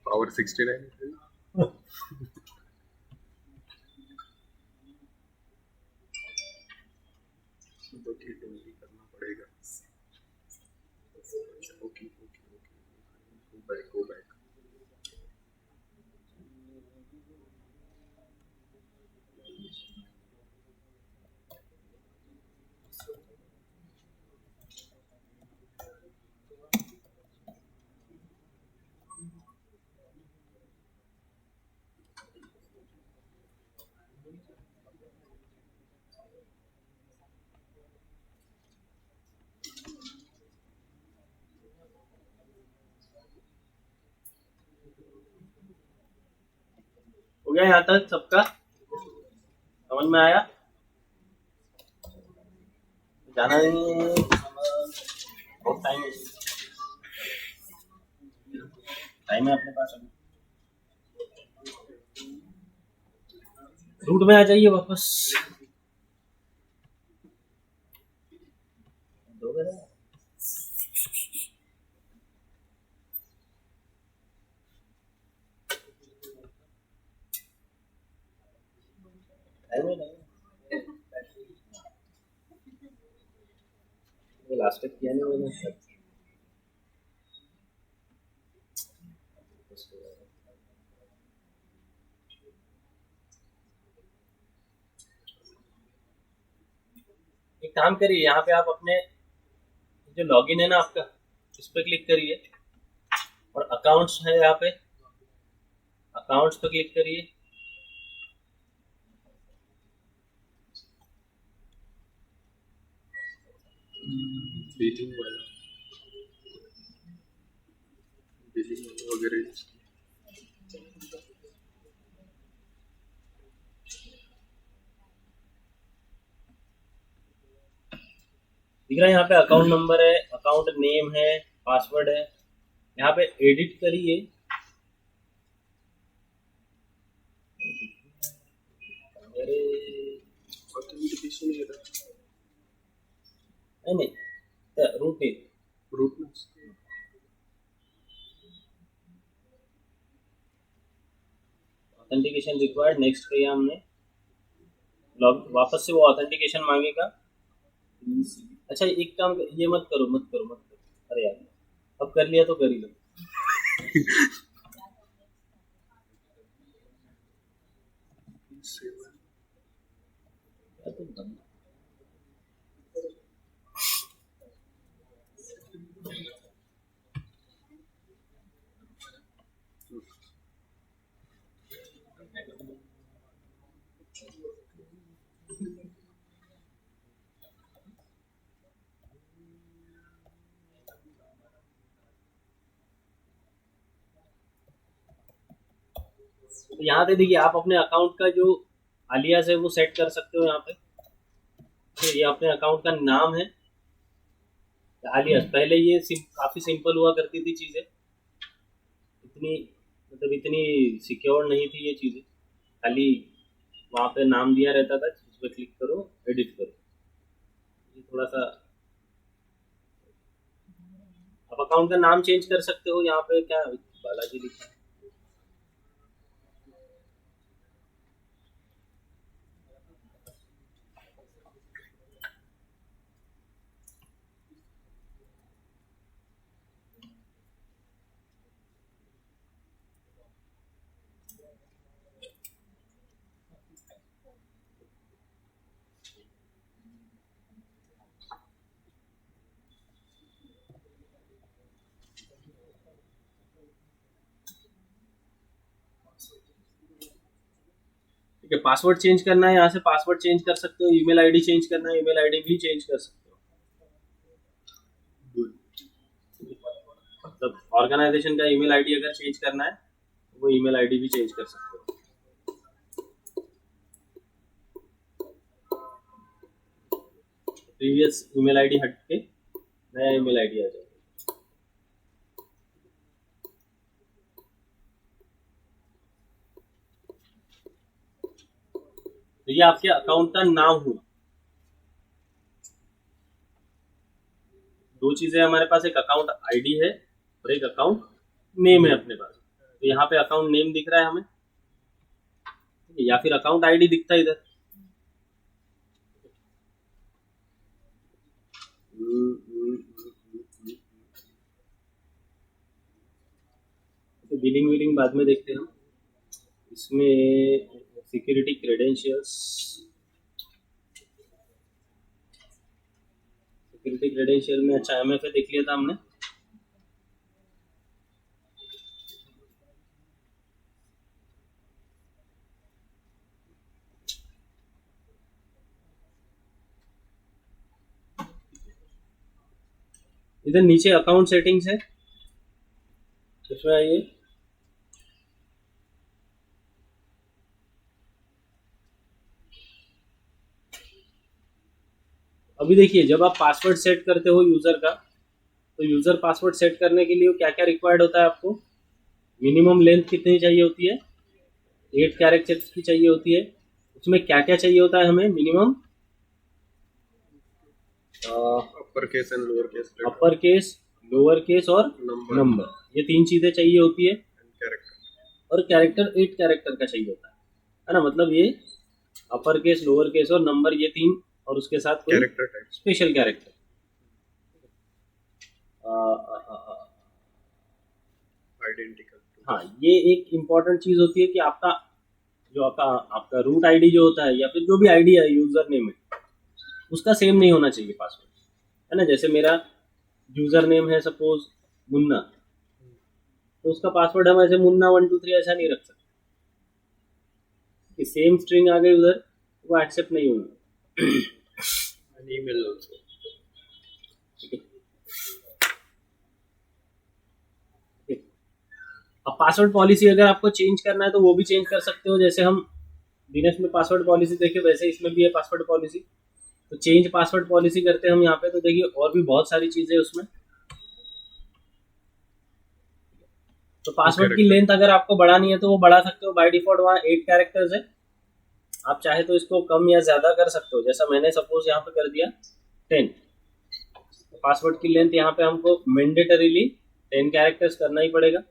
पावर 69 है। तो ठीक है, मुझे करना पड़ेगा। Okay okay okay, go back. हो गया यहाँ तक सबका? समझ में आया? जाना नहीं है, बहुत टाइम है अपने पास। अभी रूट में आ जाइए वापस। दो बजे टाइम है, लास्ट तक किया नहीं मैंने। एक काम करिए, यहाँ पे आप अपने जो लॉगिन है ना आपका, इस पे क्लिक करिए और अकाउंट्स है यहाँ पे, अकाउंट्स पे क्लिक करिए। बिलिंग वाला, बिलिंग वगैरह। दिख रहा है यहाँ पे अकाउंट नंबर है, अकाउंट नेम है, पासवर्ड है। यहाँ पे एडिट करिए। अरे ऑथेंटिकेशन है नहीं, रूट है, रूट में। ऑथेंटिकेशन रिक्वायर्ड, नेक्स्ट किया हमने। लॉग वापस से वो ऑथेंटिकेशन मांगेगा। अच्छा एक काम ये मत करो, मत करो, मत करो। अरे यार, अब कर लिया तो कर ही लो। तो यहाँ पे देखिए, आप अपने अकाउंट का जो आलियास है वो सेट कर सकते हो यहाँ पे। तो ये अपने अकाउंट का नाम है आलियास। पहले ये काफी सिंपल हुआ करती थी चीजें, इतनी मतलब इतनी सिक्योर नहीं थी ये चीजें। खाली वहाँ पे नाम दिया रहता था, उस पर क्लिक करो, एडिट करो। ये थोड़ा सा आप अकाउंट का नाम चेंज कर सकते हो। यहाँ पे क्या बालाजी लिखा है, ठीक है। पासवर्ड चेंज करना है, यहाँ से पासवर्ड चेंज कर सकते हो। ईमेल आईडी चेंज करना है, ईमेल आईडी भी चेंज कर सकते हो। मतलब ऑर्गेनाइजेशन का ईमेल आईडी अगर चेंज करना है तो वो ईमेल आईडी भी चेंज कर सकते हो। प्रीवियस ईमेल आईडी हट के नया ईमेल आईडी आ जाएगा। तो ये आपके अकाउंट का नाम हुआ। दो चीजें हमारे पास, एक अकाउंट आईडी है और एक अकाउंट नेम है अपने पास। तो यहाँ पे अकाउंट नेम दिख रहा है हमें, या फिर अकाउंट आईडी दिखता है इधर। तो बिलिंग विलिंग बाद में देखते हैं हम। इसमें सिक्योरिटी क्रेडेंशियल्स, सिक्योरिटी क्रेडेंशियल में अच्छा एमएफए देख लिया था हमने। इधर नीचे अकाउंट सेटिंग्स है, इसमें आइए। अभी देखिए, जब आप पासवर्ड सेट करते हो यूजर का, तो यूजर पासवर्ड सेट करने के लिए क्या क्या रिक्वायर्ड होता है आपको? मिनिमम लेंथ कितनी चाहिए होती है? 8 कैरेक्टर्स की चाहिए होती है। उसमें क्या क्या चाहिए होता है हमें? Minimum upper case and lower case, upper case, lower case और नंबर, ये 3 चीजें चाहिए होती है। कैरेक्टर, और कैरेक्टर 8 कैरेक्टर का चाहिए होता है ना। मतलब ये अपर केस, लोअर केस और नंबर, ये 3, और उसके साथ कोई character type, special character. Identical. हाँ, ये एक इम्पॉर्टेंट चीज होती है कि आपका जो आपका रूट आईडी जो होता है, या फिर जो भी आईडी है यूजर नेम है, उसका सेम नहीं होना चाहिए पासवर्ड, है ना। जैसे मेरा यूजर नेम है सपोज मुन्ना, तो उसका पासवर्ड हम ऐसे मुन्ना 1 2 3 ऐसा नहीं रख सकते कि सेम स्ट्रिंग आ गई उधर, वो एक्सेप्ट नहीं होगा। And email also. अब पासवर्ड पॉलिसी अगर आपको चेंज करना है तो वो भी चेंज कर सकते हो। जैसे हम दिनेश में पासवर्ड पॉलिसी देखे, वैसे इसमें भी है पासवर्ड पॉलिसी। तो चेंज पासवर्ड पॉलिसी करते हैं हम यहाँ पे, तो देखिए और भी बहुत सारी चीजें उसमें। तो पासवर्ड की लेंथ अगर आपको बढ़ानी है तो वो बढ़ा सकते हो। बाय डिफॉल्ट वहाँ 8 कैरेक्टर्स है, आप चाहे तो इसको कम या ज्यादा कर सकते हो। जैसा मैंने सपोज यहाँ पे कर दिया 10। पासवर्ड की लेंथ यहाँ पे हमको मैंडेटरीली 10 कैरेक्टर्स करना ही पड़ेगा।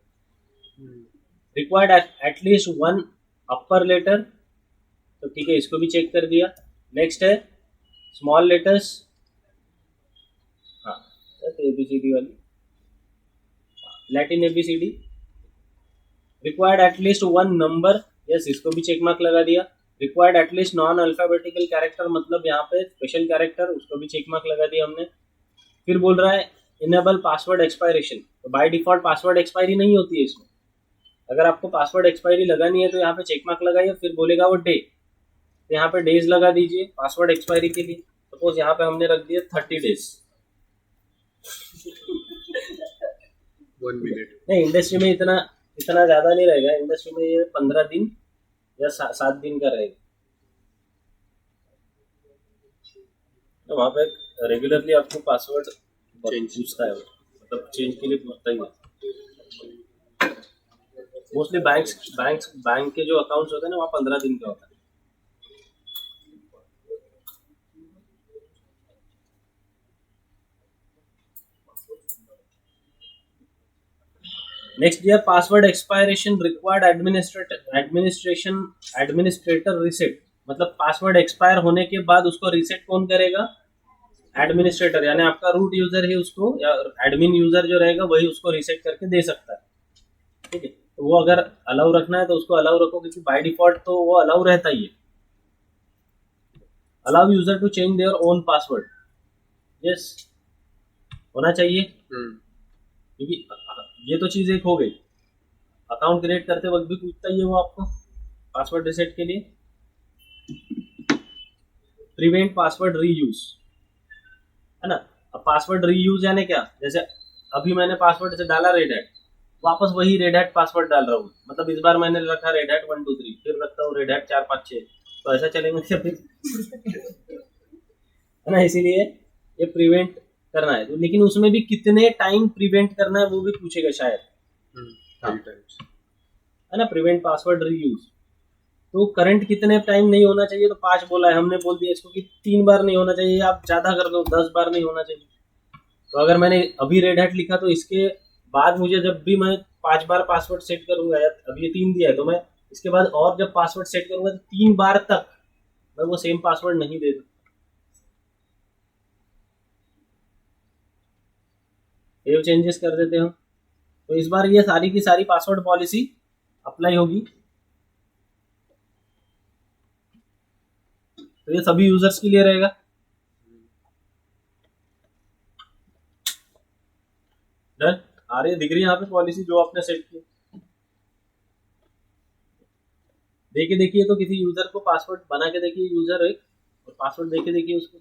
रिक्वायर्ड एटलीस्ट 1 अपर लेटर, तो ठीक है, इसको भी चेक कर दिया। नेक्स्ट है स्मॉल लेटर्स, हाँ एबीसीडी वाली, लैटिन A B C D. Required at least 1 number, yes, इसको भी चेक मार्क लगा दिया। Required at least non alphabetical character, मतलब यहाँ पे स्पेशल कैरेक्टर, उसको भी चेक मार्क लगा दिया हमने। फिर बोल रहा है इनेबल पासवर्ड एक्सपायरेशन, तो बाय डिफॉल्ट पासवर्ड एक्सपायरी नहीं होती है इसमें। अगर आपको पासवर्ड एक्सपायरी लगानी है तो यहाँ पे चेक मार्क लगाइए, फिर बोलेगा वो डे, तो यहाँ पे डेज लगा दीजिए पासवर्ड एक्सपायरी के लिए। सपोज यहाँ पे हमने रख दिया 30 डेज। 1 मिनट। नहीं, इंडस्ट्री में इतना ज्यादा नहीं रहेगा, इंडस्ट्री में ये 15 दिन या 7 दिन का रहेगा। तो वहाँ पे रेगुलरली आपको पासवर्ड पूछता है, मतलब चेंज के लिए पूछता ही है। मोस्टली बैंक के जो अकाउंट्स होते हैं ना, वहाँ 15 दिन का होता है। नेक्स्ट दिया password expiration required administrator reset, मतलब पासवर्ड एक्सपायर होने के बाद उसको रिसेट कौन करेगा? एडमिनिस्ट्रेटर, यानी आपका रूट यूजर है उसको, या एडमिन यूजर जो रहेगा वही उसको रिसेट करके दे सकता है। ठीक है, तो वो अगर अलाउ रखना है तो उसको अलाउ रखो, क्योंकि बाय डिफॉल्ट तो वो अलाउ रहता ही है। Allow user to change their own password, yes होना चाहिए, क्योंकि ये तो चीज एक हो गई। अकाउंट क्रिएट करते वक्त भी पूछता ही है वो आपको पासवर्ड रिसेट के लिए। प्रिवेंट पासवर्ड रीयूज, है ना। अब पासवर्ड रीयूज यानी क्या? जैसे अभी मैंने पासवर्ड से डाला रेड हैट, वापस वही रेड हैट पासवर्ड डाल रहा हूँ। मतलब इस बार मैंने रखा रेड हैट 1 2 3, फिर रखता हूँ रेड हैट 4 5 6, तो ऐसा चलेंगे क्या फिर? है ना, इसीलिए ये प्रिवेंट करना है। तो लेकिन उसमें भी कितने टाइम प्रिवेंट करना है वो भी पूछेगा शायद, है ना। प्रिवेंट पासवर्ड रीयूज, तो करंट कितने टाइम नहीं होना चाहिए? तो 5 बोला है हमने, बोल दिया इसको कि 3 बार नहीं होना चाहिए, आप ज्यादा कर दो 10 बार नहीं होना चाहिए। तो अगर मैंने अभी रेड हैट लिखा तो इसके बाद मुझे जब भी मैं 5 बार पासवर्ड सेट करूंगा, या अब ये 3 दिया है, तो मैं इसके बाद और जब पासवर्ड सेट करूंगा तो 3 बार तक मैं वो सेम पासवर्ड नहीं दे दूँ। सेव चेंजेस कर देते हो, तो इस बार ये सारी की सारी पासवर्ड पॉलिसी अप्लाई होगी। तो ये सभी यूजर्स के लिए रहेगा। डन। आ रही है, दिख रही है यहाँ पे पॉलिसी जो आपने सेट की। देखिए तो किसी यूजर को पासवर्ड बना के देखिए, यूजर एक, और पासवर्ड देखिए उसको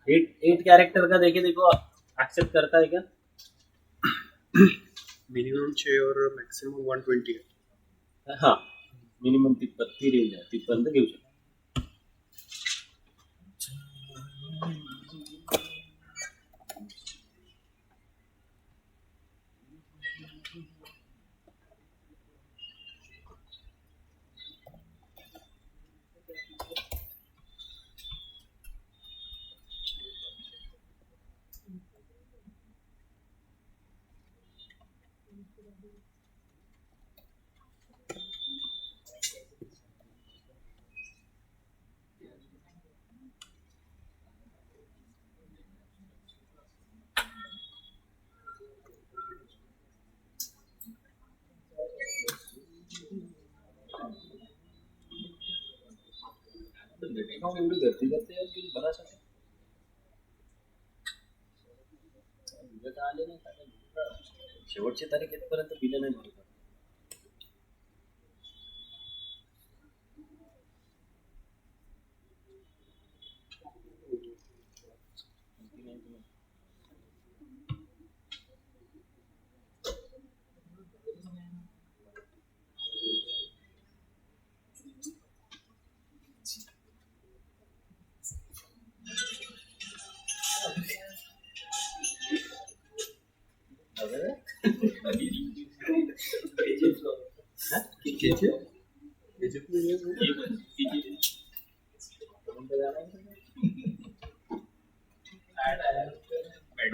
8 कैरेक्टर का देखो एक्सेप्ट करता है क्या। मिनिमम 6 और मॅक्सिमम 120 आहे. हाँ, मिनिमम 53 रेंज आहे, तिथपर्यंत घेऊ शकतो. एवढी गर्दी करते यार, बिल भरासाठी उद्या आले नाही का, शेवटची तारीख येतपर्यंत बिल नाही भरत.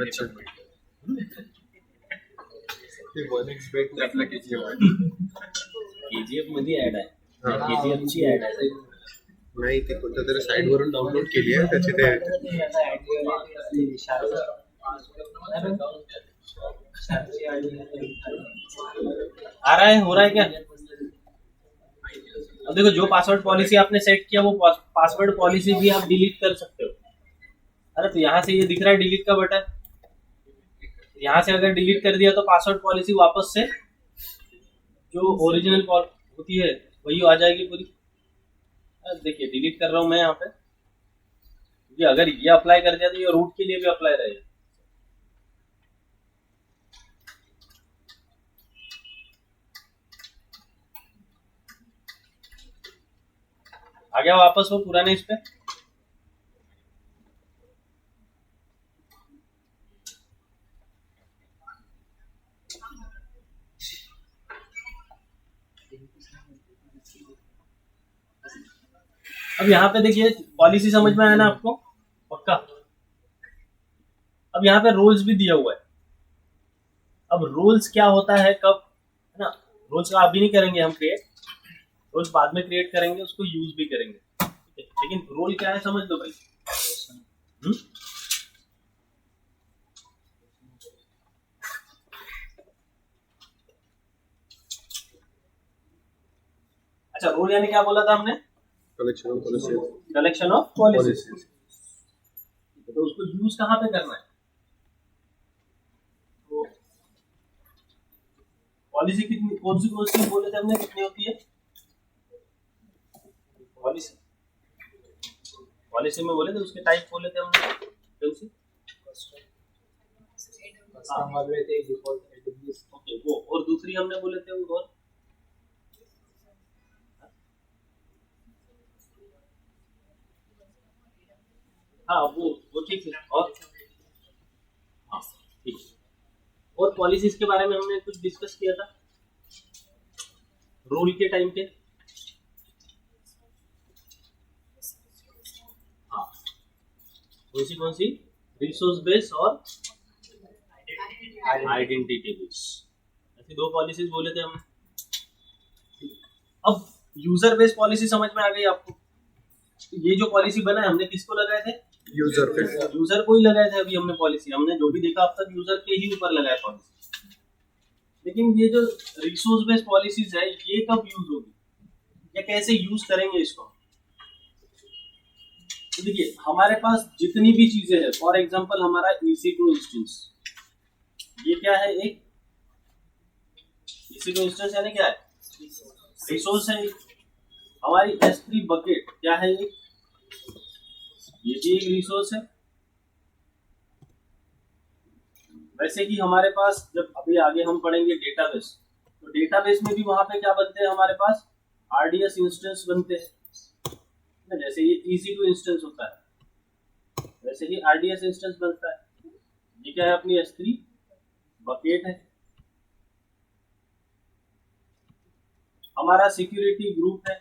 अच्छा. ते 1x bet आपला KGF आहे. KGF मध्ये ऍड आहे, KGF ची ऍड आहे. नाही, ते कोणत्या तरी साईट वरून डाउनलोड केली आहे, त्याचे ते आ रहा है, हो रहा है क्या? अब देखो, जो पासवर्ड पॉलिसी आपने सेट किया वो पासवर्ड पॉलिसी भी आप डिलीट कर सकते हो. अरे तो यहाँ से ये दिख रहा है डिलीट का बटन, यहाँ से अगर डिलीट कर दिया तो पासवर्ड पॉलिसी वापस से जो ओरिजिनल होती है वही आ जाएगी पूरी. देखिए डिलीट कर रहा हूँ मैं यहाँ पे, क्योंकि अगर ये अप्लाई कर दिया तो ये रूट के लिए भी अप्लाई रहेगा. आ गया वापस वो पुराने इस पे. अब यहाँ पे देखिए पॉलिसी समझ में आया ना आपको, पक्का. अब यहाँ पे रोल्स भी दिया हुआ है. अब रोल्स क्या होता है, कब, है ना, रोल्स का अभी नहीं करेंगे हम क्रिएट, रोल्स बाद में क्रिएट करेंगे, उसको यूज भी करेंगे. लेकिन रोल क्या है समझ लो भाई. अच्छा, रोल यानी क्या बोला था हमने, collection of policy. Collection of policy. तो उसको यूज कहाँ पे करना है, तो पॉलिसी कितनी, कौन सी बोले थे हमने, कितनी होती है पॉलिसी. पॉलिसी में बोले थे उसके टाइप बोले थे हमने, कौन सी, ओके वो, और दूसरी हमने बोले थे वो, और हाँ वो ठीक है. और हाँ ठीक है. और पॉलिसीज के बारे में हमने कुछ डिस्कस किया था रोल के टाइम पे. हाँ, कौन सी रिसोर्स बेस और आइडेंटिटी बेस, ऐसी दो पॉलिसीज बोले थे हमने। अब यूजर बेस पॉलिसी समझ में आ गई आपको? तो ये जो पॉलिसी बना है हमने किसको लगाए थे? यूजर पे यूजर को ही लगाए थे। अभी हमने पॉलिसी, हमने जो भी देखा अब तक यूजर के ही ऊपर लगाए पॉलिसी। लेकिन ये जो रिसोर्स बेस्ड पॉलिसीज है ये कब यूज होगी या कैसे यूज करेंगे इसको? तो देखिए हमारे पास जितनी भी चीजें हैं, फॉर एग्जांपल हमारा EC2 इंस्टेंस, ये क्या है? एक EC2 इंस्टेंस यानी क्या है? रिसोर्स है। हमारी S3 बकेट क्या है? एक ये भी एक रिसोर्स है। वैसे कि हमारे पास जब अभी आगे हम पढ़ेंगे डेटाबेस, तो डेटाबेस में भी वहां पे क्या बनते हैं हमारे पास? RDS इंस्टेंस बनते हैं। जैसे ये EC2 इंस्टेंस होता है वैसे ही RDS इंस्टेंस बनता है। ये क्या है? अपनी S3 बकेट है। हमारा सिक्योरिटी ग्रुप है,